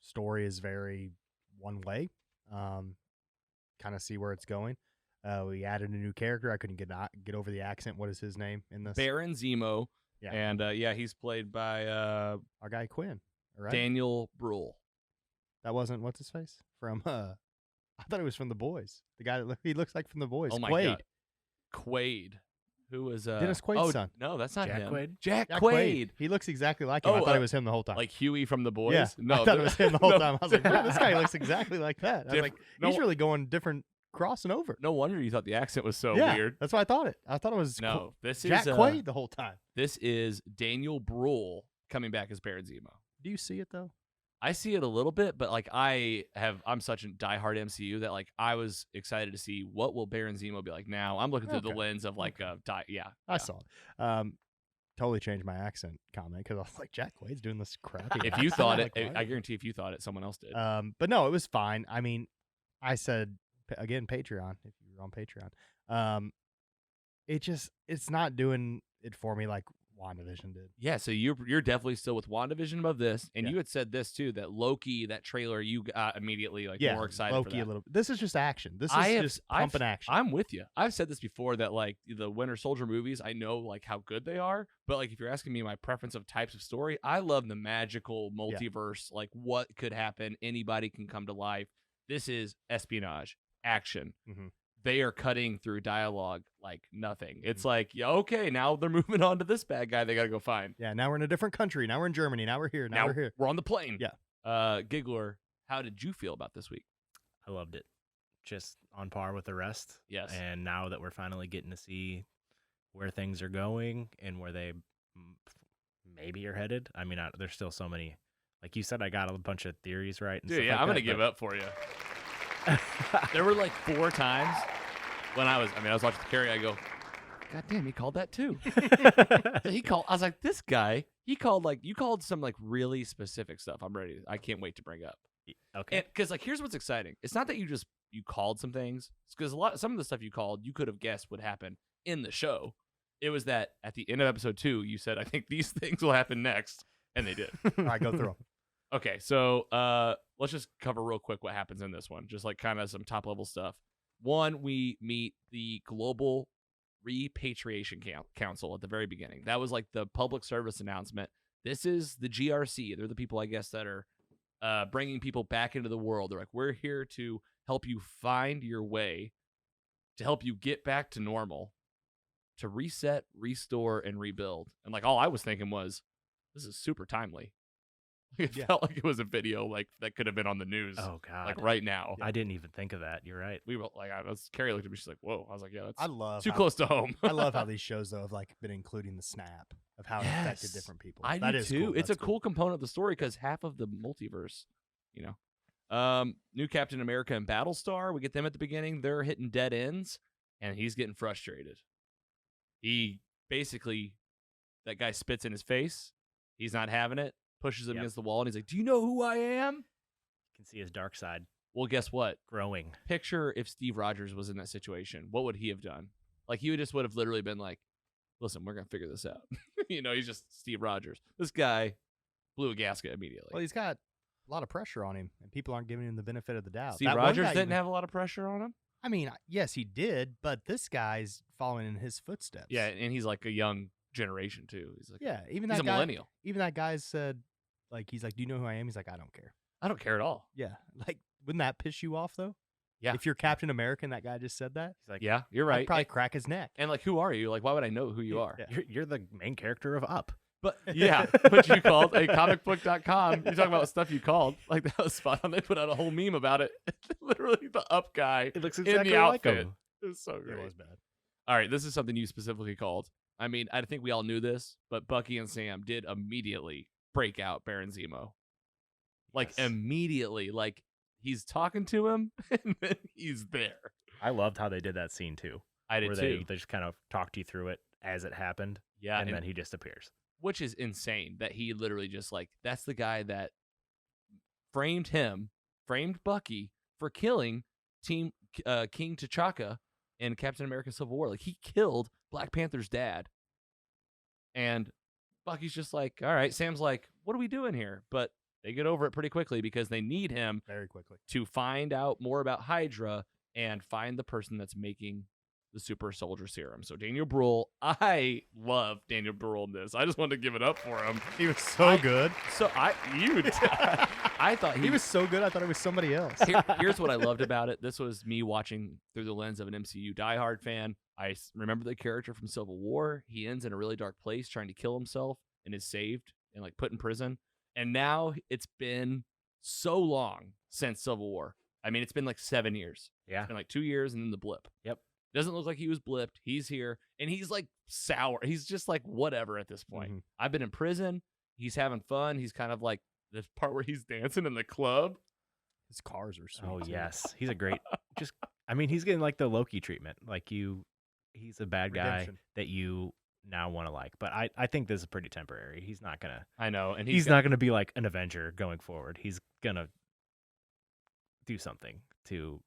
Story is very one way. Kind of see where it's going. We added a new character. I couldn't get over the accent. What is his name in this? Baron Zemo. Yeah. And he's played by our guy Quinn. Right? Daniel Bruhl. That wasn't what's his face from. I thought it was from The Boys. The guy that he looks like from The Boys. Oh my Quaid. God. Quaid, Who was Dennis Quaid's son. No, that's not Jack him. Quaid? Jack Jack Quaid. He looks exactly like him. I Oh, thought it was him the whole time. Like Huey from The Boys? yeah, No, I thought it was him the whole no. time. I was like, man, this guy looks exactly like that. I was like, No- he's really going different, crossing over. No wonder you thought the accent was so yeah, weird. that's what I thought it. I thought it was No, this Jack is Quaid the whole time. This is Daniel Bruhl coming back as Baron Zemo. Do you see it though? I see it a little bit, but like I'm such a diehard MCU that like I was excited to see what will Baron Zemo be like now. I'm looking through the Okay. lens of like I saw it. Totally changed my accent comment because I was like, Jack Quaid's doing this crappy. If you accent. thought I'm it, like, why? I guarantee if you thought it, someone else did. But no, it was fine. I mean, I said again, Patreon. If you're on Patreon, it's not doing it for me like WandaVision did. Yeah, so you're definitely still with WandaVision above this, and Yeah. you had said this too, that Loki, that trailer, you got immediately like Yeah, more excited Loki for that. a little. This is just action. This is just pumping action. I'm with you. I've said this before that like the Winter Soldier movies, I know like how good they are, but like if you're asking me my preference of types of story, I love the magical multiverse, like what could happen, anybody can come to life. This is espionage, action. Mhm. They are cutting through dialogue like nothing. It's like, yeah, okay, now they're moving on to this bad guy they got to go find. Yeah, now we're in a different country. Now we're in Germany. Now we're here. Now we're here. We're on the plane. Yeah. Giggler, how did you feel about this week? I loved it. Just on par with the rest. Yes. And now that we're finally getting to see where things are going and where they maybe are headed. I mean, there's still so many. Like you said, I got a bunch of theories right. And Dude, stuff yeah, like I'm going that, to give but- up for you. There were like 4 times when I was watching Carrie, I go, God damn, he called that too. I was like, this guy, you called some like really specific stuff. I can't wait to bring up. Okay. Because like, here's what's exciting. It's not that you called some things. Because some of the stuff you called, you could have guessed would happen in the show. It was that at the end of episode 2, you said, I think these things will happen next. And they did. All right, go through them. Okay, so let's just cover real quick what happens in this one. Just like kind of some top level stuff. One, we meet the Global Repatriation Council at the very beginning. That was like the public service announcement. This is the GRC. They're the people, I guess, that are bringing people back into the world. They're like, we're here to help you find your way, to help you get back to normal, to reset, restore, and rebuild. And like all I was thinking was, this is super timely. It felt like it was a video like that could have been on the news. Oh God. Like right now. I didn't even think of that. You're right. We were like, Carrie looked at me. She's like, "Whoa!" I was like, "Yeah, that's I love too how- close to home." I love how these shows though have like been including the snap of how it affected different people. I That do is too. cool. It's That's a cool component of the story because half of the multiverse, new Captain America and Battlestar. We get them at the beginning. They're hitting dead ends, and he's getting frustrated. He basically, that guy spits in his face. He's not having it. Pushes him Yep. against the wall, and he's like, "Do you know who I am?" You can see his dark side Well, guess what? growing. Picture if Steve Rogers was in that situation. What would he have done? Like, he would have literally been like, listen, we're going to figure this out. He's just Steve Rogers. This guy blew a gasket immediately. Well, he's got a lot of pressure on him, and people aren't giving him the benefit of the doubt. Steve That one Rogers guy didn't even- have a lot of pressure on him. I mean, yes, he did, but this guy's following in his footsteps. Yeah, and he's like a young generation, too. He's like, Yeah, even he's that a guy. millennial. Even that guy said, like, he's like, "Do you know who I am?" He's like, "I don't care." I don't care at all. Yeah, like, wouldn't that piss you off though? Yeah. If you're Captain America and that guy just said that, He's like, Yeah, you're I'd right. probably crack his neck. And like, who are you? Like, why would I know who you are? Yeah. you're the main character of Up. But yeah, what you called a comicbook.com. You're talking about stuff you called. Like, that was spot on. They put out a whole meme about it. Literally the Up guy It looks in exactly the like outfit. him. It was so great. It was bad. All right, this is something you specifically called. I mean, I think we all knew this, but Bucky and Sam did immediately break out Baron Zemo. Like, Yes. immediately. Like, he's talking to him, and then he's there. I loved how they did that scene too. I did where too. they just kind of talked you through it as it happened, Yeah, and and then he just appears. which is insane that he literally just, like, that's the guy that framed Bucky for killing King T'Chaka in Captain America Civil War. Like, he killed Black Panther's dad. And Bucky's just like, all right. Sam's like, what are we doing here? But they get over it pretty quickly because they need him Very quickly. to find out more about Hydra and find the person that's making the super soldier serum. So Daniel Bruhl, I love Daniel Bruhl in this. I just wanted to give it up for him. He was so good. I thought He was so good. I thought it was somebody else. Here's what I loved about it. This was me watching through the lens of an MCU diehard fan. I remember the character from Civil War. He ends in a really dark place trying to kill himself and is saved and like put in prison. And now it's been so long since Civil War. I mean, it's been like 7 years. Yeah. It's been like 2 years and then the blip. Yep. Doesn't look like he was blipped. He's here and he's like sour. He's just like whatever at this point. Mm-hmm. I've been in prison. He's having fun. He's kind of like the part where he's dancing in the club. His cars are sweet. Oh too. yes, he's a great. He's getting like the Loki treatment. Like he's a bad guy Redemption. that you now want to like. But I think this is pretty temporary. He's not gonna. I know, and He's not gonna be like an Avenger going forward. He's gonna do something to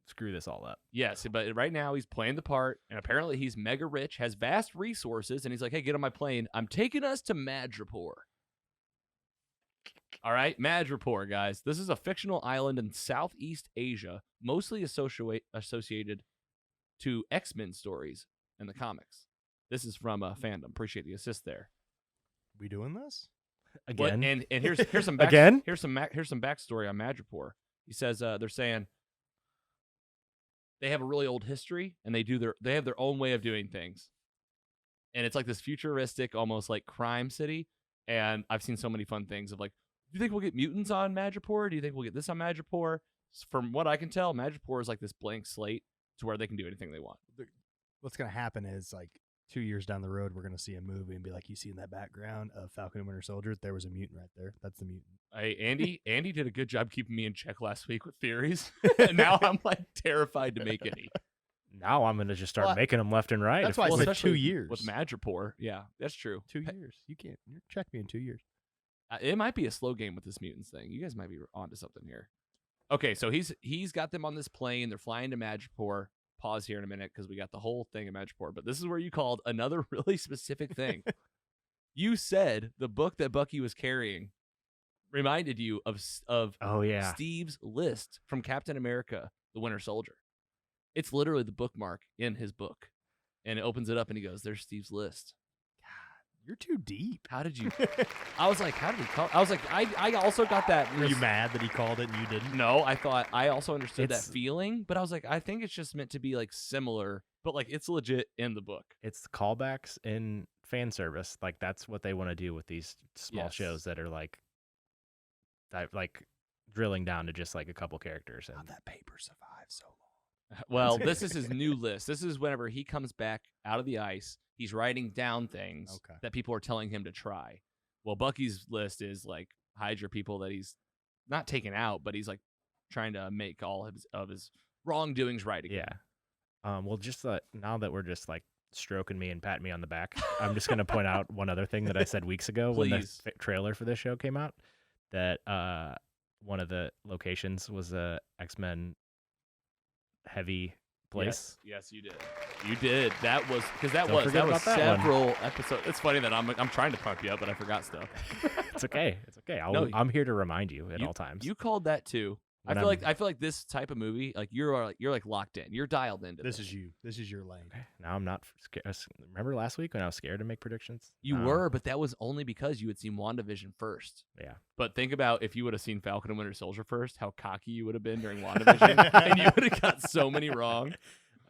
screw this all up. Yes, but right now he's playing the part, and apparently he's mega rich, has vast resources, and he's like, hey, get on my plane. I'm taking us to Madripoor. All right, Madripoor, guys. This is a fictional island in Southeast Asia, mostly associated to X-Men stories in the comics. This is from Fandom. Appreciate the assist there. We doing this? Again, And here's some Again? Here's some backstory on Madripoor. He says they're saying they have a really old history and they have their own way of doing things, and it's like this futuristic, almost like crime city. And I've seen so many fun things of like, do you think we'll get mutants on Madripoor? Do you think we'll get this on Madripoor? From what I can tell, Madripoor is like this blank slate to where they can do anything they want. What's going to happen is like 2 years down the road, we're going to see a movie and be like, you see in that background of Falcon and Winter Soldier, there was a mutant right there. That's the mutant. Hey, Andy did a good job keeping me in check last week with theories. And now I'm like terrified to make any. now I'm gonna just start Well, making them left and right. that's why I said especially 2 years. with Madripoor. Yeah, that's true. 2 years. You can't check me in 2 years. It might be a slow game with this mutants thing. You guys might be onto something here. Okay, so he's got them on this plane. They're flying to Madripoor. Pause here in a minute because we got the whole thing in Madripoor. But this is where you called another really specific thing. You said the book that Bucky was carrying reminded you of Oh yeah, Steve's list from Captain America: The Winter Soldier. It's literally the bookmark in his book, and it opens it up and he goes, "There's Steve's list." You're too deep. How did you? I was like, how did he call? I was like, I also got that. Were you mad that he called it and you didn't? No, I thought I also understood It's- that feeling, but I was like, I think it's just meant to be like similar, but like it's legit in the book. it's callbacks in fan service. Like that's what they want to do with these small Yes. shows that are like drilling down to just like a couple characters. And How'd that paper survive so long? Well, this is his new list. This is whenever he comes back out of the ice, he's writing down things Okay. that people are telling him to try. Well, Bucky's list is like Hydra people that he's not taken out, but he's like trying to make all of his wrongdoings right again. yeah. Well, just now that we're just like stroking me and patting me on the back, I'm just gonna point out one other thing that I said weeks ago when the Please. trailer for this show came out. That one of the locations was a X-Men heavy place. Yes, you did. You did. That was because that Don't was forget about that one. several episodes. It's funny that I'm trying to pump you up, but I forgot stuff. It's okay. It's okay. No, I'm here to remind you at all times. You called that too. When I feel like this type of movie, like you're like locked in. You're dialed into This is you. This is your lane. Now I'm not scared. Remember last week when I was scared to make predictions? You were, but that was only because you had seen WandaVision first. Yeah. But think about if you would have seen Falcon and Winter Soldier first, how cocky you would have been during WandaVision, and you would have got so many wrong.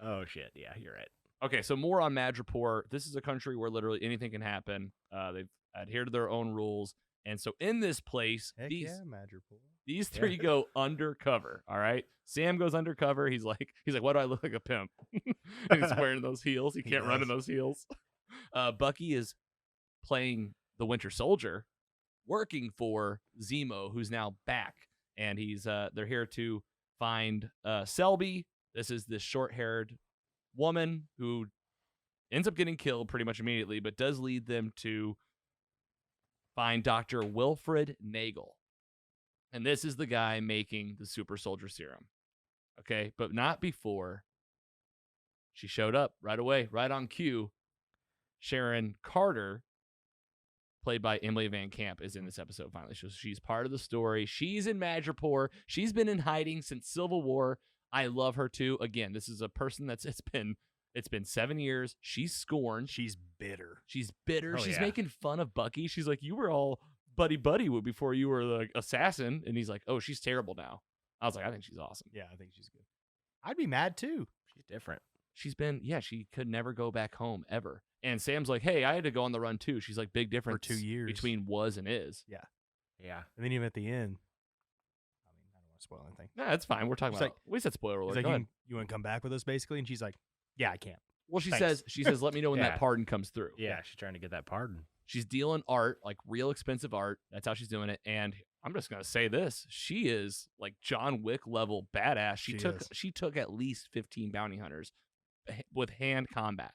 Oh shit. Yeah, you're right. Okay, so more on Madripoor. This is a country where literally anything can happen. They've adhered to their own rules, and so in this place, Heck these yeah, Madripoor. These three go undercover. All right. Sam goes undercover. He's like, why do I look like a pimp? And he's wearing those heels. He can't run in those heels. Bucky is playing the Winter Soldier, working for Zemo, who's now back, and they're here to find Selby. This is this short-haired woman who ends up getting killed pretty much immediately, but does lead them to find Dr. Wilfred Nagel. And this is the guy making the super soldier serum. Okay, but not before she showed up right away, right on cue. Sharon Carter, played by Emily Van Camp, is in this episode finally. So she's part of the story. She's in Madripoor. She's been in hiding since Civil War. I love her too. Again, this is a person it's been It's been 7 years. She's scorned. She's bitter. She's bitter. Oh, She's yeah. making fun of Bucky. She's like, you were all buddy before you were the assassin. And he's like, oh, she's terrible now. I was like, I think she's awesome. Yeah, I think she's good. I'd be mad too. She's different. She's been, she could never go back home ever. And Sam's like, hey, I had to go on the run too. She's like, big difference 2 years. between was and is. Yeah. And then even at the end, I mean, I don't want to spoil anything. Nah, that's fine. We're talking He's about, like- we said spoiler alert. He's Go like, ahead. you want to come back with us, basically? And she's like, yeah, I can't. Well, she Thanks. says, let me know when that Yeah. pardon comes through. Yeah, she's trying to get that pardon. She's dealing art, like real expensive art. That's how she's doing it. And I'm just gonna say this: she is like John Wick level badass. She took at least 15 bounty hunters with hand combat,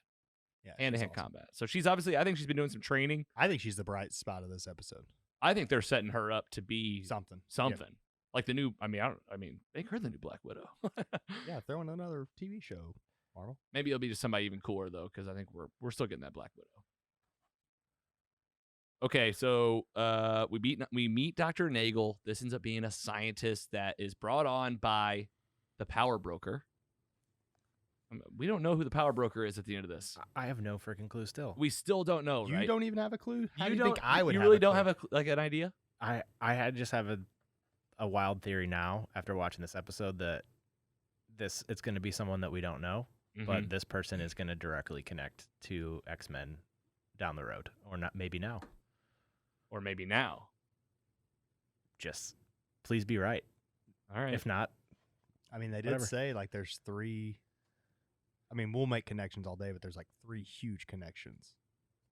Yeah, hand-to-hand she's awesome. combat. So she's obviously, I think she's been doing some training. I think she's the bright spot of this episode. I think they're setting her up to be Something. something. Like the new. Make her the new Black Widow. Yeah, throw in another TV show, Marvel. Maybe it'll be just somebody even cooler though, because I think we're still getting that Black Widow. Okay, so we meet Dr. Nagel. This ends up being a scientist that is brought on by the power broker. We don't know who the power broker is at the end of this. I have no freaking clue still. We still don't know, You right? don't even have a clue? How do you don't, think I would You have really a don't clue? have an idea? I just have a wild theory now after watching this episode that it's going to be someone that we don't know, but this person is going to directly connect to X-Men down the road, or not, maybe now. Or maybe now. Just please be right. All right. If not, I mean, they did Whatever. say like there's 3. I mean, we'll make connections all day, but there's like 3 huge connections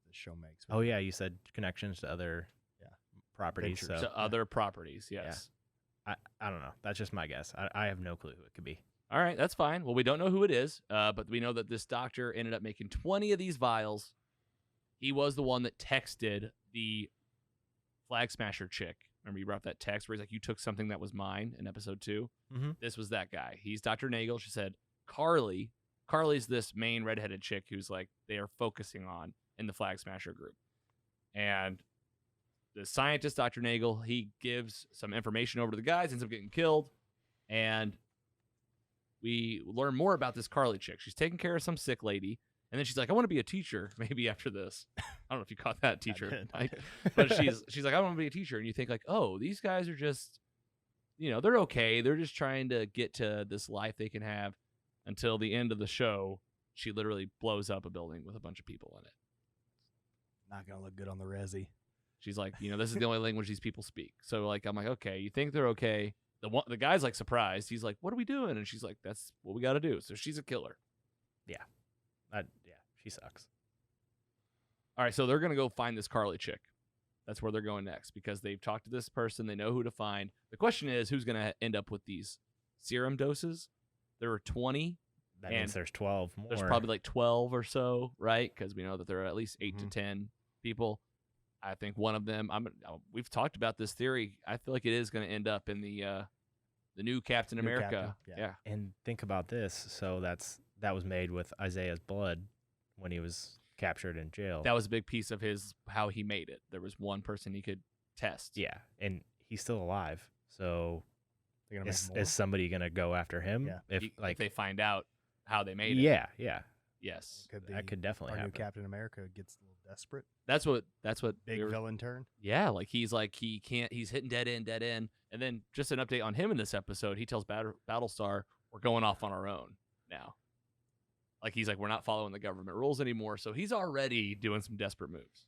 this show makes. oh yeah, you said connections to other Yeah. properties. Ventures. So to other properties, yes. I don't know. That's just my guess. I have no clue who it could be. All right, that's fine. Well, we don't know who it is, but we know that this doctor ended up making 20 of these vials. He was the one that texted the Flag Smasher chick. Remember, you brought up that text where he's like, you took something that was mine in episode 2? Mm-hmm. This was that guy. He's Dr. Nagel. She said, Carly's this main redheaded chick who's like, they are focusing on in the Flag Smasher group. And the scientist, Dr. Nagel, he gives some information over to the guys, ends up getting killed. And we learn more about this Carly chick. She's taking care of some sick lady. And then she's like, I want to be a teacher maybe after this. I don't know if you caught that, teacher. I did. But she's like, I want to be a teacher. And you think like, oh, these guys are just, they're okay. They're just trying to get to this life they can have until the end of the show. She literally blows up a building with a bunch of people in it. Not going to look good on the resi. She's like, this is the only language these people speak. So like, I'm like, okay, you think they're okay. The guy's like surprised. He's like, what are we doing? And she's like, that's what we got to do. So she's a killer. Yeah, she sucks. All right, so they're going to go find this Carly chick. That's where they're going next because they've talked to this person. They know who to find. The question is, who's going to end up with these serum doses? There are 20. That And means there's 12 more. There's probably like 12 or so, right? Because we know that there are at least 8 to 10 people. I think one of them, we've talked about this theory. I feel like it is going to end up in the new Captain New America. Captain, Yeah. And think about this. So that was made with Isaiah's blood when he was captured in jail. That was a big piece of how he made it. There was one person he could test. Yeah, and he's still alive. So They're gonna make more. is somebody gonna go after him? Yeah. If If they find out how they made it. yeah, Yes. Could be that could definitely our new happen. Captain America gets a little desperate. That's what Big we were- villain turn. Yeah, like he's hitting dead end. And then just an update on him in this episode, he tells Battlestar, we're going off on our own now. Like he's like, we're not following the government rules anymore. So he's already doing some desperate moves.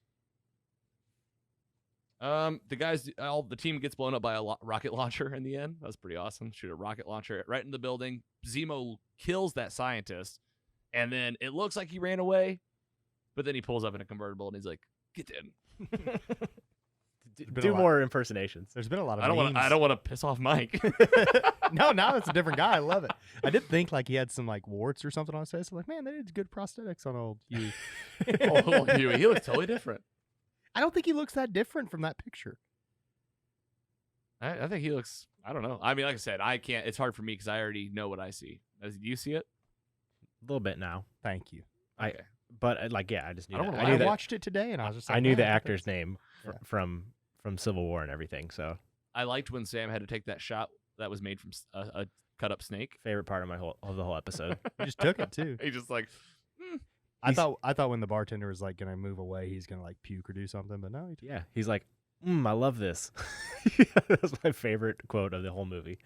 The team gets blown up by a rocket launcher in the end. That was pretty awesome. Shoot a rocket launcher right in the building. Zemo kills that scientist. And then it looks like he ran away. But then he pulls up in a convertible and he's like, get in. been Do a lot- more impersonations. There's been a lot of I don't want to piss off Mike. No, now it's a different guy. I love it. I did think like he had some like warts or something on his face. I'm like, man, they did good prosthetics on old Huey. Oh, Huey, he looks totally different. I don't think he looks that different from that picture. I think he looks. I don't know. I mean, like I said, I can't. It's hard for me because I already know what I see. Do you see it? A little bit now. Thank you. Okay. But I just knew I don't that. wanna I lie. knew I that. watched it today and I was just like, I knew man, the I think actor's that's- name Yeah. from Civil War and everything. So I liked when Sam had to take that shot that was made from a cut up snake. favorite part of the whole episode. He just took it too. He just like I thought when the bartender was like gonna move away, he's gonna like puke or do something, but no, Yeah, he's like, I love this. That's my favorite quote of the whole movie.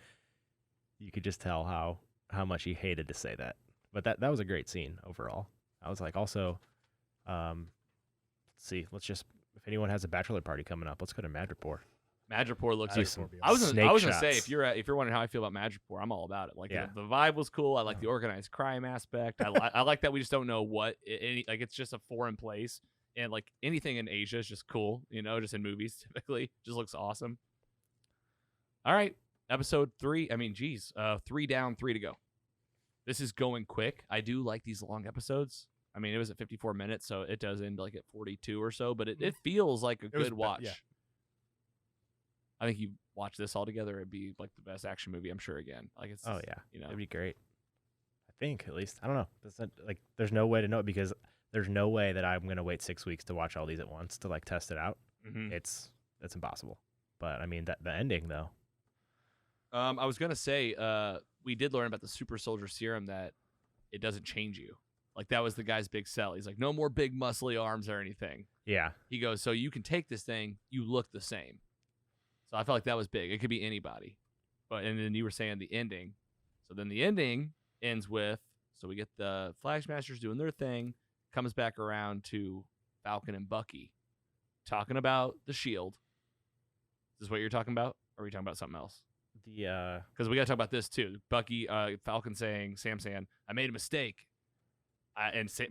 You could just tell how much he hated to say that. But that was a great scene overall. I was like, also, let's see, if anyone has a bachelor party coming up, let's go to Madripoor. Madripoor looks Madripoor like would be I was Snake gonna say shots. if you're wondering how I feel about Madripoor, I'm all about it. Like Yeah. the vibe was cool. I like the organized crime aspect. I like that we just don't know what like it's just a foreign place, and like anything in Asia is just cool. Just in movies typically just looks awesome. All right, episode 3. I mean, geez, 3 down, 3 to go. This is going quick. I do like these long episodes. I mean, it was at 54 minutes, so it does end like at 42 or so, but it feels like a good watch. yeah. I think you watch this all together, it'd be like the best action movie, I'm sure, again. Like it's Oh yeah, you know. it'd be great. I think at least I don't know. There's no way to know it because there's no way that I'm gonna wait 6 weeks to watch all these at once to like test it out. Mhm. It's impossible. But I mean the ending though. I was gonna say, we did learn about the super soldier serum that it doesn't change you. Like that was the guy's big sell. He's like, no more big muscly arms or anything. Yeah. He goes, so you can take this thing, you look the same. So I felt like that was big. It could be anybody. And then you were saying the ending. So then the ending ends with, so we get the Flagmasters doing their thing, comes back around to Falcon and Bucky talking about the shield. Is this what you're talking about? Or are we talking about something else? Because we got to talk about this too. Bucky, Falcon saying, Sam saying, I made a mistake.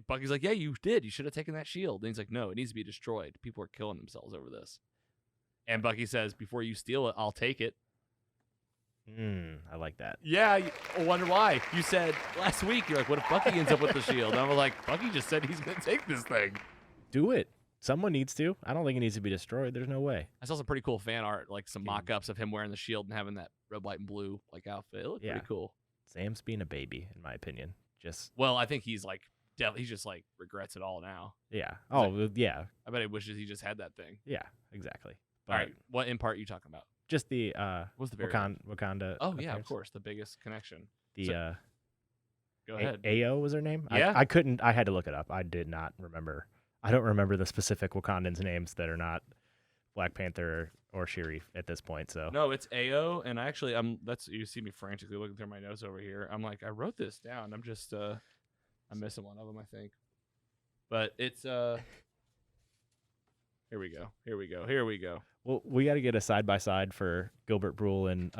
Bucky's like, yeah, you did. You should have taken that shield. And he's like, no, it needs to be destroyed. People are killing themselves over this. And Bucky says, before you steal it, I'll take it. I like that. Yeah, I wonder why. You said last week, you're like, what if Bucky ends up with the shield? And I was like, Bucky just said he's going to take this thing. Do it. Someone needs to. I don't think it needs to be destroyed. There's no way. I saw some pretty cool fan art, like some mock-ups of him wearing the shield and having that red, white, and blue like outfit. It looked pretty cool. Sam's being a baby, in my opinion. Well, I think he's like, he just like regrets it all now. Yeah. Yeah. I bet he wishes he just had that thing. Yeah, exactly. All right, what in part are you talking about? Just the What's the very Wakanda. Oh yeah, of appearance. course, the biggest connection. The Go ahead. Ao was her name. Yeah. I couldn't. I had to look it up. I did not remember. I don't remember the specific Wakandans' names that are not Black Panther or Shuri at this point. So No, it's Ao, and actually, you see me frantically looking through my notes over here. I'm like, I wrote this down. I'm just I'm missing one of them, I think. But it's Here we go. Well, we got to get a side by side for Gilbert Brule and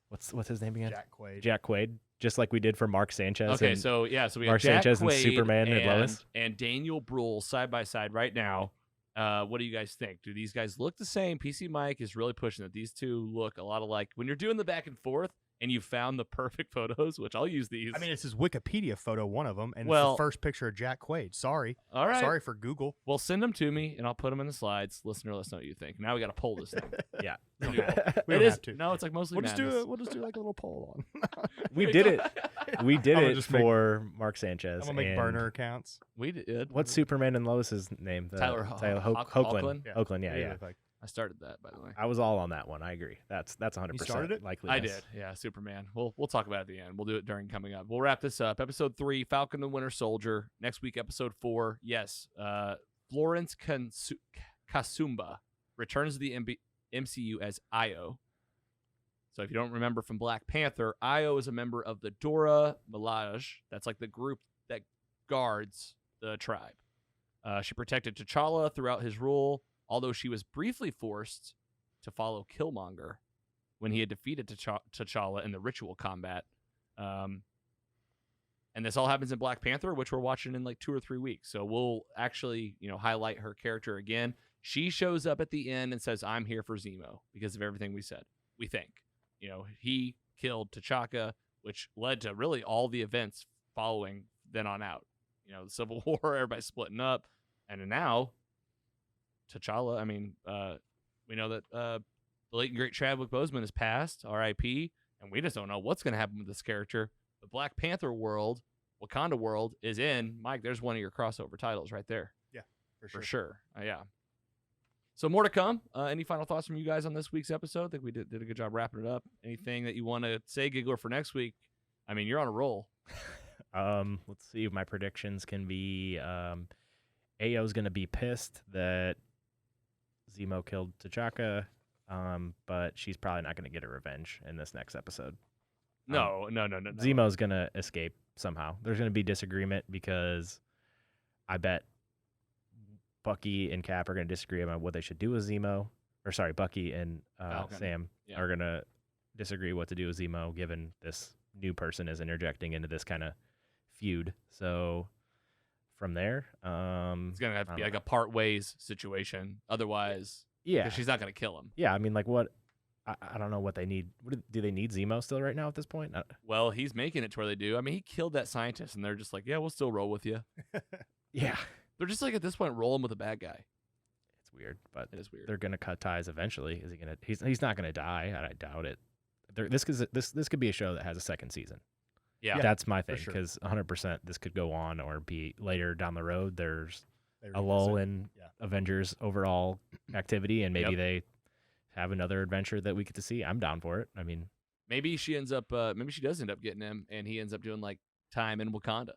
what's his name again? Jack Quaid. Just like we did for Mark Sanchez. Okay, and so we got Mark Jack Sanchez and Quaid Superman and Lois and Daniel Brühl side by side right now. What do you guys think? Do these guys look the same? PC Mike is really pushing that these two look a lot alike. When you're doing the back and forth and you found the perfect photos, which I'll use these. I mean, it's his Wikipedia photo, one of them, and Well- it's the first picture of Jack Quaid. Sorry. All right. Sorry for Google. Well, send them to me, and I'll put them in the slides. Listener, let us know what you think. Now we got to poll this thing. Yeah. We It don't is have to. no, it's like mostly We'll just madness. do like a little poll on. We did it. We did I'm gonna it just make- for Mark Sanchez. I'm gonna make and burner accounts. We did. What's Superman and Lois's name? Tyler Hoechlin. Hoechlin? Yeah. Hoechlin, yeah, What do you yeah. look like? I started that, by the way. I was all on that one. I agree. That's 100% started it? likely. I yes. did. Yeah, Superman. We'll talk about it at the end. We'll do it during coming up. We'll wrap this up. Episode 3, Falcon and Winter Soldier. Next week, episode 4. Yes, Florence Kasumba returns to the MCU as Io. So if you don't remember from Black Panther, Io is a member of the Dora Milaje. That's like the group that guards the tribe. She protected T'Challa throughout his rule, although she was briefly forced to follow Killmonger when he had defeated T'Challa in the ritual combat. And this all happens in Black Panther, which we're watching in like 2 or 3 weeks. So we'll actually, highlight her character again. She shows up at the end and says, I'm here for Zemo because of everything we said. We think. He killed T'Chaka, which led to really all the events following then on out. The Civil War, everybody splitting up. And then now, T'Challa, we know that the late and great Chadwick Boseman has passed, R.I.P., and we just don't know what's going to happen with this character. The Black Panther world, Wakanda world, is in. Mike, there's one of your crossover titles right there. Yeah, For sure. Yeah. So more to come. Any final thoughts from you guys on this week's episode? I think we did a good job wrapping it up. Anything that you want to say, Giggler, for next week? You're on a roll. Let's see. My predictions can be Ao's gonna be pissed that Zemo killed T'Chaka, but she's probably not gonna get her revenge in this next episode. No. Zemo's gonna escape somehow. There's gonna be disagreement because I bet Bucky and Cap are gonna disagree about what they should do with Zemo. Or sorry, Bucky and Falcon. Sam Yeah. are gonna disagree what to do with Zemo, given this new person is interjecting into this kind of feud. So from there, It's gonna have to I be don't like a part ways situation. Otherwise, yeah, 'cause she's not gonna kill him. yeah. I mean, like what? I don't know what they need. Do they need Zemo still right now at this point? Well, he's making it to where they do. I mean, he killed that scientist, and they're just like, yeah, we'll still roll with you. Yeah, They're just like at this point rolling with a bad guy. it's weird, but It is weird. they're gonna cut ties eventually. Is he gonna? He's not gonna die. I doubt it. This could be a show that has a second season. Yeah. That's my thing sure. because 100% this could go on or be later down the road. There's They a lull revisit. in Yeah. Avengers overall activity, and maybe Yep. they have another adventure that we get to see. I'm down for it. I mean, Maybe she ends up. Maybe she does end up getting him, and he ends up doing like time in Wakanda.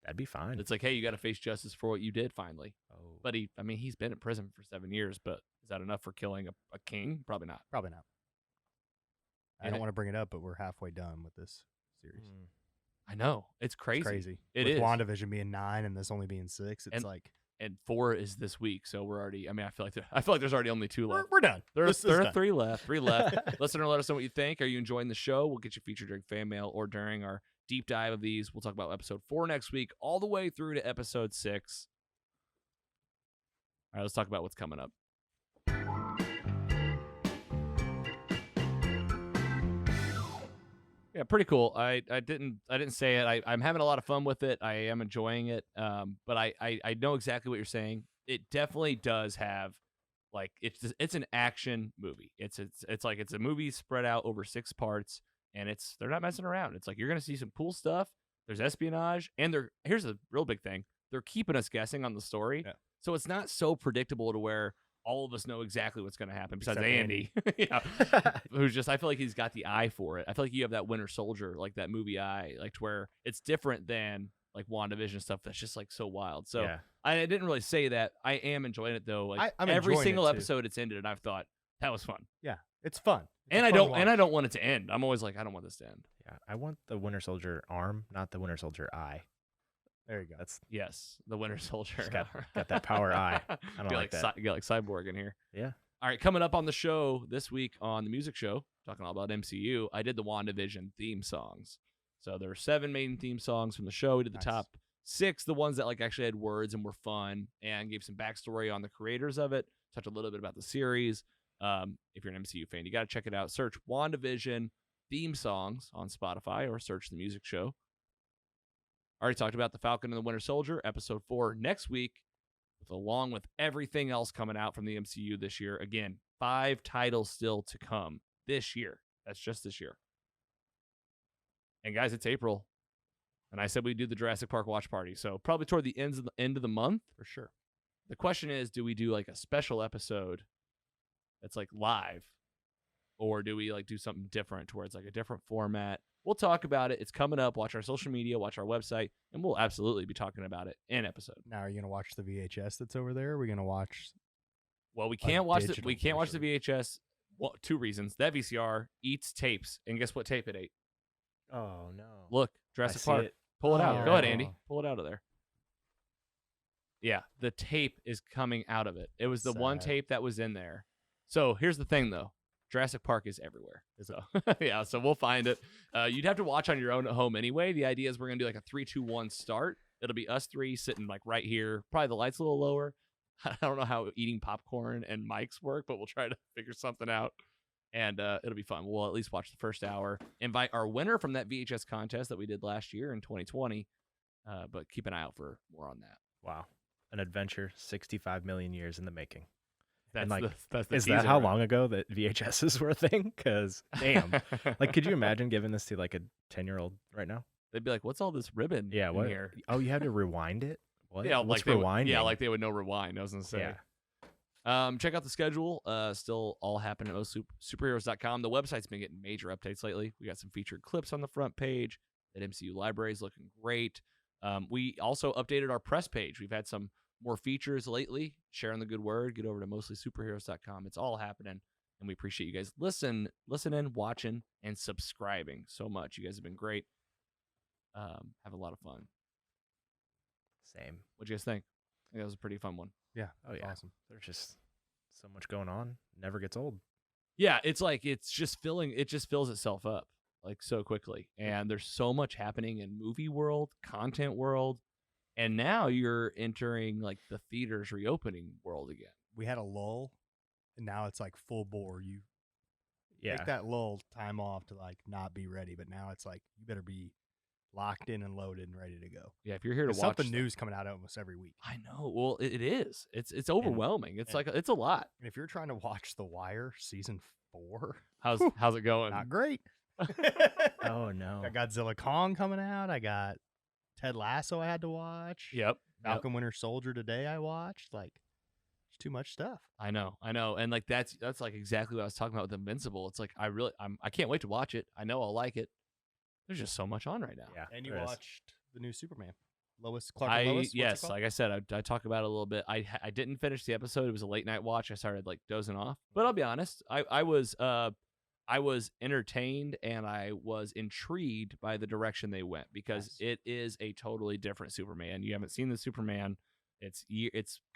that'd be fine. It's like, hey, you got to face justice for what you did finally. Oh, But he's been in prison for 7 years. But is that enough for killing a king? Probably not. Probably not. I Yeah. don't want to bring it up, but we're halfway done with this series. mm. I know it's crazy. It's crazy. It With is. WandaVision being 9 and this only being 6, it's And- like And 4 is this week, so we're already. I feel like there's already only 2 we're, left. we're done. There This is are done. 3 left. 3 left. Listener, let us know what you think. Are you enjoying the show? We'll get you featured during fan mail or during our deep dive of these. We'll talk about episode 4 next week, all the way through to episode 6. All right, let's talk about what's coming up. Yeah, pretty cool. I didn't say it. I'm having a lot of fun with it. I am enjoying it. But I know exactly what you're saying. It definitely does have like it's an action movie. It's a movie spread out over 6 parts, and they're not messing around. It's like you're gonna see some cool stuff. There's espionage, and here's a real big thing. They're keeping us guessing on the story, Yeah. so it's not so predictable to where all of us know exactly what's going to happen. Besides Except Andy, yeah, who's just I feel like he's got the eye for it. I feel like you have that Winter Soldier, like that movie eye, like to where it's different than like WandaVision stuff that's just like so wild. So Yeah. I didn't really say that. I am enjoying it though. Like I'm every enjoying it, single too. episode it's ended, and I've thought that was fun. Yeah, it's fun. It's And a I fun don't watch. don't want it to end. I'm always like, I don't want this to end. Yeah, I want the Winter Soldier arm, not the Winter Soldier eye. There you go. That's Yes, the Winter Soldier. He's got that power eye. I don't Got like that. You got like Cyborg in here. yeah. All right, coming up on the show this week on the music show, talking all about MCU, I did the WandaVision theme songs. So there were 7 main theme songs from the show. We did the Nice. top 6, the ones that like actually had words and were fun, and gave some backstory on the creators of it. Touched a little bit about the series. If you're an MCU fan, you got to check it out. Search WandaVision theme songs on Spotify or search the music show. Already talked about the Falcon and the Winter Soldier, episode 4 next week, along with everything else coming out from the MCU this year. Again, 5 titles still to come this year. That's just this year. And guys, it's April, and I said we'd do the Jurassic Park watch party, so probably toward the end of the month For sure. The question is, do we do like a special episode that's like live, or do we like do something different to where it's like a different format? We'll talk about it. It's coming up. Watch our social media, watch our website, and we'll absolutely be talking about it in episode. Now, are you going to watch the VHS that's over there? Or are we going to watch? Well, we can't watch the digital we can't watch the version. VHS. Well, 2 reasons. That VCR eats tapes, and guess what tape it ate? Oh no. Look, I Jurassic see Park. it. Pull it out. Go ahead, Oh. Andy. Pull it out of there. Yeah, the tape is coming out of it. It was the one Sad. tape that was in there. So here's the thing, though. Jurassic Park is everywhere. Is So yeah, so we'll find it. You'd have to watch on your own at home anyway. The idea is we're gonna do like a 3, 2, 1 start. It'll be us 3 sitting like right here. Probably the lights a little lower. I don't know how eating popcorn and mics work, but we'll try to figure something out. And it'll be fun. We'll at least watch the first hour. Invite our winner from that VHS contest that we did last year in 2020. But keep an eye out for more on that. Wow. An adventure 65 million years in the making. That's like, that's the Is that teaser, how right? long ago that VHSs were a thing? Because, damn. Like, could you imagine giving this to like a 10-year-old right now? They'd be like, "What's all this ribbon Yeah. in What? here?" Oh, you have to rewind it? What? Yeah, What's like they would, rewinding? yeah, like they would know rewind. I was gonna say. Yeah. Check out the schedule. Still all happening at superheroes.com. The website's been getting major updates lately. We got some featured clips on the front page, That MCU library is looking great. We also updated our press page. We've had some more features lately. Sharing the good word. Get over to mostlysuperheroes.com. It's all happening, and we appreciate you guys listening, watching, and subscribing so much. You guys have been great. Have a lot of fun. Same. What'd you guys think? I think that was a pretty fun one. Yeah. Oh yeah. Awesome. There's just so much going on. Never gets old. Yeah, it's like it just fills itself up like so quickly. And there's so much happening in movie world, content world, and now you're entering like the theaters reopening world again. We had a lull, and now it's like full bore. You Yeah. take that lull time off to like not be ready, but now it's like you better be locked in and loaded and ready to go. Yeah, if you're here to There's watch something new's coming out almost every week. I know. Well, it is. It's overwhelming. It's like it's a lot. And if you're trying to watch The Wire season 4, How's it going? not great. Oh no. I got Godzilla Kong coming out. I got Ted Lasso I had to watch. Yep. Falcon Winter Soldier today I watched. Like, it's too much stuff. I know, and like that's like exactly what I was talking about with Invincible. It's like I can't wait to watch it. I know I'll like it. There's just so much on right now. Yeah. And you there is. watched the new Superman. Clark and Lois? What's it Yes, called? like I said, I talk about it a little bit. I didn't finish the episode. It was a late night watch. I started like dozing off. But I'll be honest, I was entertained and I was intrigued by the direction they went because Nice. it is a totally different Superman. You haven't seen the Superman. It's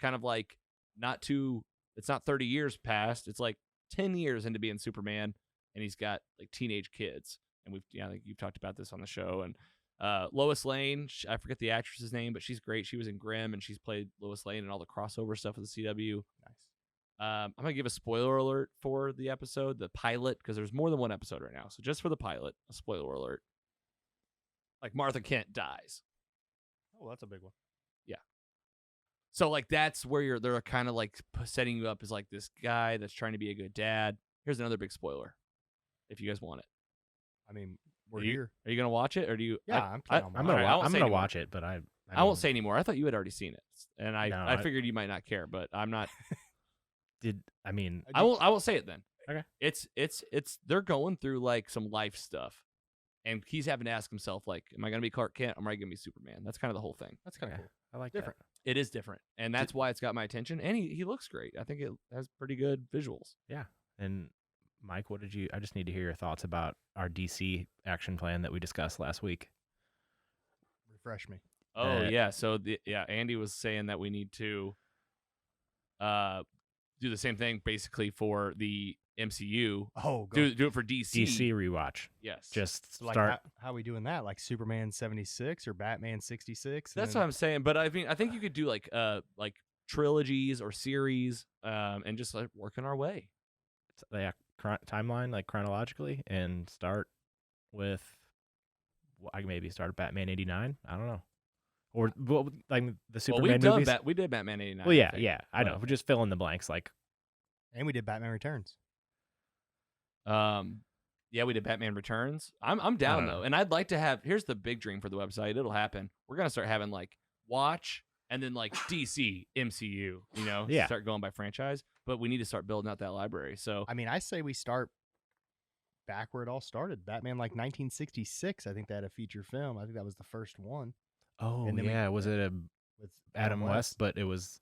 kind of like it's not 30 years past. It's like 10 years into being Superman, and he's got like teenage kids. And I think you've talked about this on the show. And Lois Lane, I forget the actress's name, but she's great. She was in Grimm, and she's played Lois Lane and all the crossover stuff with the CW. Nice. I'm going to give a spoiler alert for the episode, the pilot, because there's more than one episode right now. So just for the pilot, a spoiler alert. Like Martha Kent dies. Oh, that's a big one. So like that's where they're kind of like setting you up as like this guy that's trying to be a good dad. Here's another big spoiler, if you guys want it. I mean, we're Are you here. Are you gonna watch it or do you? Yeah, I'm planning on I'm watching gonna it. I won't say gonna anymore. watch it, but I I won't say anymore. I thought you had already seen it, and No, I figured you might not care, but I'm not. I mean, I won't say it then. Okay. It's they're going through like some life stuff, and he's having to ask himself like, am I gonna be Clark Kent? Or am I gonna be Superman? That's kind of the whole thing. That's kind of okay. cool. I like Different. It is different, and that's why it's got my attention. And he looks great. I think it has pretty good visuals. that. Yeah. And Mike, I just need to hear your thoughts about our DC action plan that we discussed last week. Refresh me. Oh yeah, so Andy was saying that we need to do the same thing basically for the MCU. Oh, Do it for DC. DC rewatch. Yes. Just So like, start. how are we doing that? Like Superman 76 or Batman 66? That's what I'm saying. But I mean, I think you could do like trilogies or series, and just like working our way. Yeah, timeline like chronologically and start with. I can maybe start at Batman 89. I don't know, or like the Superman movies. We did Batman 89. Well, yeah, I think. I know. We're just fill in the blanks. Like, And we did Batman Returns. Yeah, we did Batman Returns. I'm down though, and I'd like to have. Here's the big dream for the website. It'll happen. We're gonna start having like watch and then like DC MCU. Yeah. Start going by franchise. But we need to start building out that library. So I mean, I say we start back where it all started. Batman, like 1966. I think they had a feature film. I think that was the first one oh And then we- yeah, was it a with Adam West? But it was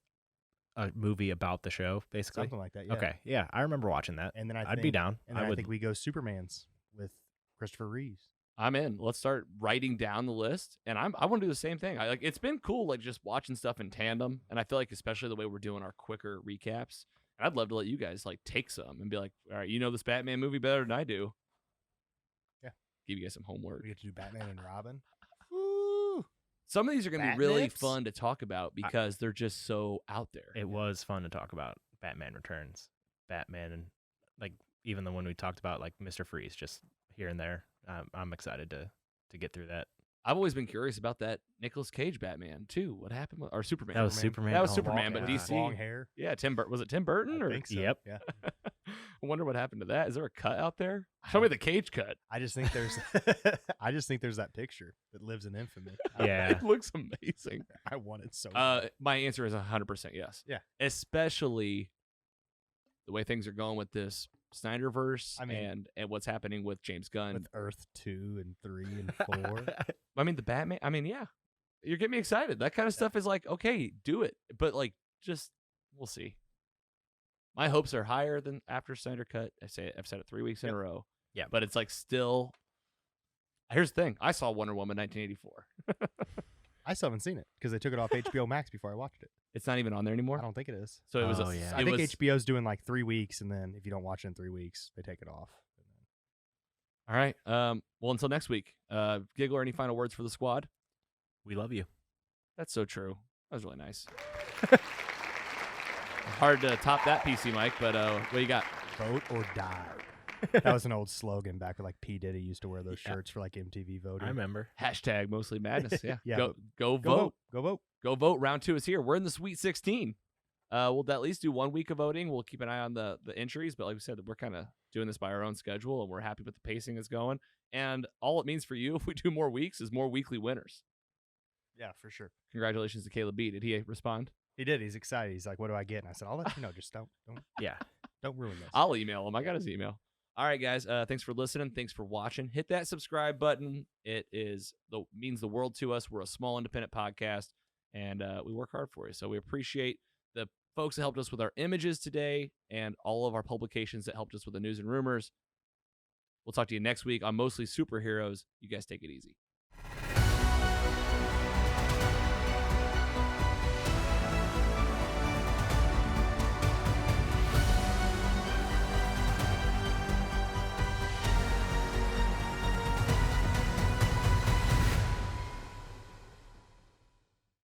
a movie about the show, basically. something like that. Yeah. Okay, yeah, I remember watching that. And then I'd be down. And then I I would. think we go Supermans with Christopher Reeves. I'm in. Let's start writing down the list, and I want to do the same thing. It's been cool, like just watching stuff in tandem, and I feel like especially the way we're doing our quicker recaps. And I'd love to let you guys like take some and be like, all right, you know this Batman movie better than I do. Yeah. Give you guys some homework. We get to do Batman and Robin. Woo! Some of these are going to be Bat really nips? fun to talk about because they're just so out there. It was fun to talk about Batman Returns, Batman, and like even the one we talked about, like Mr. Freeze, just here and there. I'm excited to get through that. I've always been curious about that Nicolas Cage Batman too. What happened with, or Superman? That was Superman. That was Oh, Superman, my but God. DC. Long hair. Yeah, was it Tim Burton? I Or think so. Yep. Yeah. I wonder what happened to that. Is there a cut out there? Show me the Cage cut. I just think there's that picture that lives in infamy. Yeah. It looks amazing. I want it so bad. My answer is 100% yes. Yeah. Especially way things are going with this Snyderverse I mean- and what's happening with James Gunn. With Earth 2 and 3 and 4. I mean, the Batman. I mean, yeah, you're getting me excited. That kind of stuff is like, okay, do it, but like, just we'll see. My hopes are higher than after Snyder Cut. I've said it 3 weeks in a row. Yeah. But it's like still. Here's the thing. I saw Wonder Woman 1984. I still haven't seen it because they took it off HBO Max before I watched it. It's not even on there anymore. I don't think it is. So it was. Oh, yeah. I think HBO's doing like 3 weeks, and then if you don't watch it in 3 weeks, they take it off. All right. Well, until next week. Giggler, any final words for the squad? We love you. That's so true. That was really nice. Hard to top that PC, Mike. But what do you got? Vote or die. That was an old slogan back when like P. Diddy used to wear those shirts for like MTV voting. I remember. Hashtag mostly madness. Yeah. Yeah, Go vote. Go vote. Go vote. Round 2 is here. We're in the Sweet 16. We'll at least do 1 week of voting. We'll keep an eye on the entries, but like we said, we're kind of doing this by our own schedule, and we're happy with the pacing is going. And all it means for you, if we do more weeks, is more weekly winners. Yeah, for sure. Congratulations to Caleb B. Did he respond? He did. He's excited. He's like, "What do I get?" And I said, "I'll let you know. Just don't Yeah. don't ruin this." I'll email him. I got his email. All right, guys. Thanks for listening. Thanks for watching. Hit that subscribe button. It means the world to us. We're a small independent podcast, and we work hard for you. So we appreciate the folks that helped us with our images today and all of our publications that helped us with the news and rumors. We'll talk to you next week on Mostly Superheroes. You guys take it easy.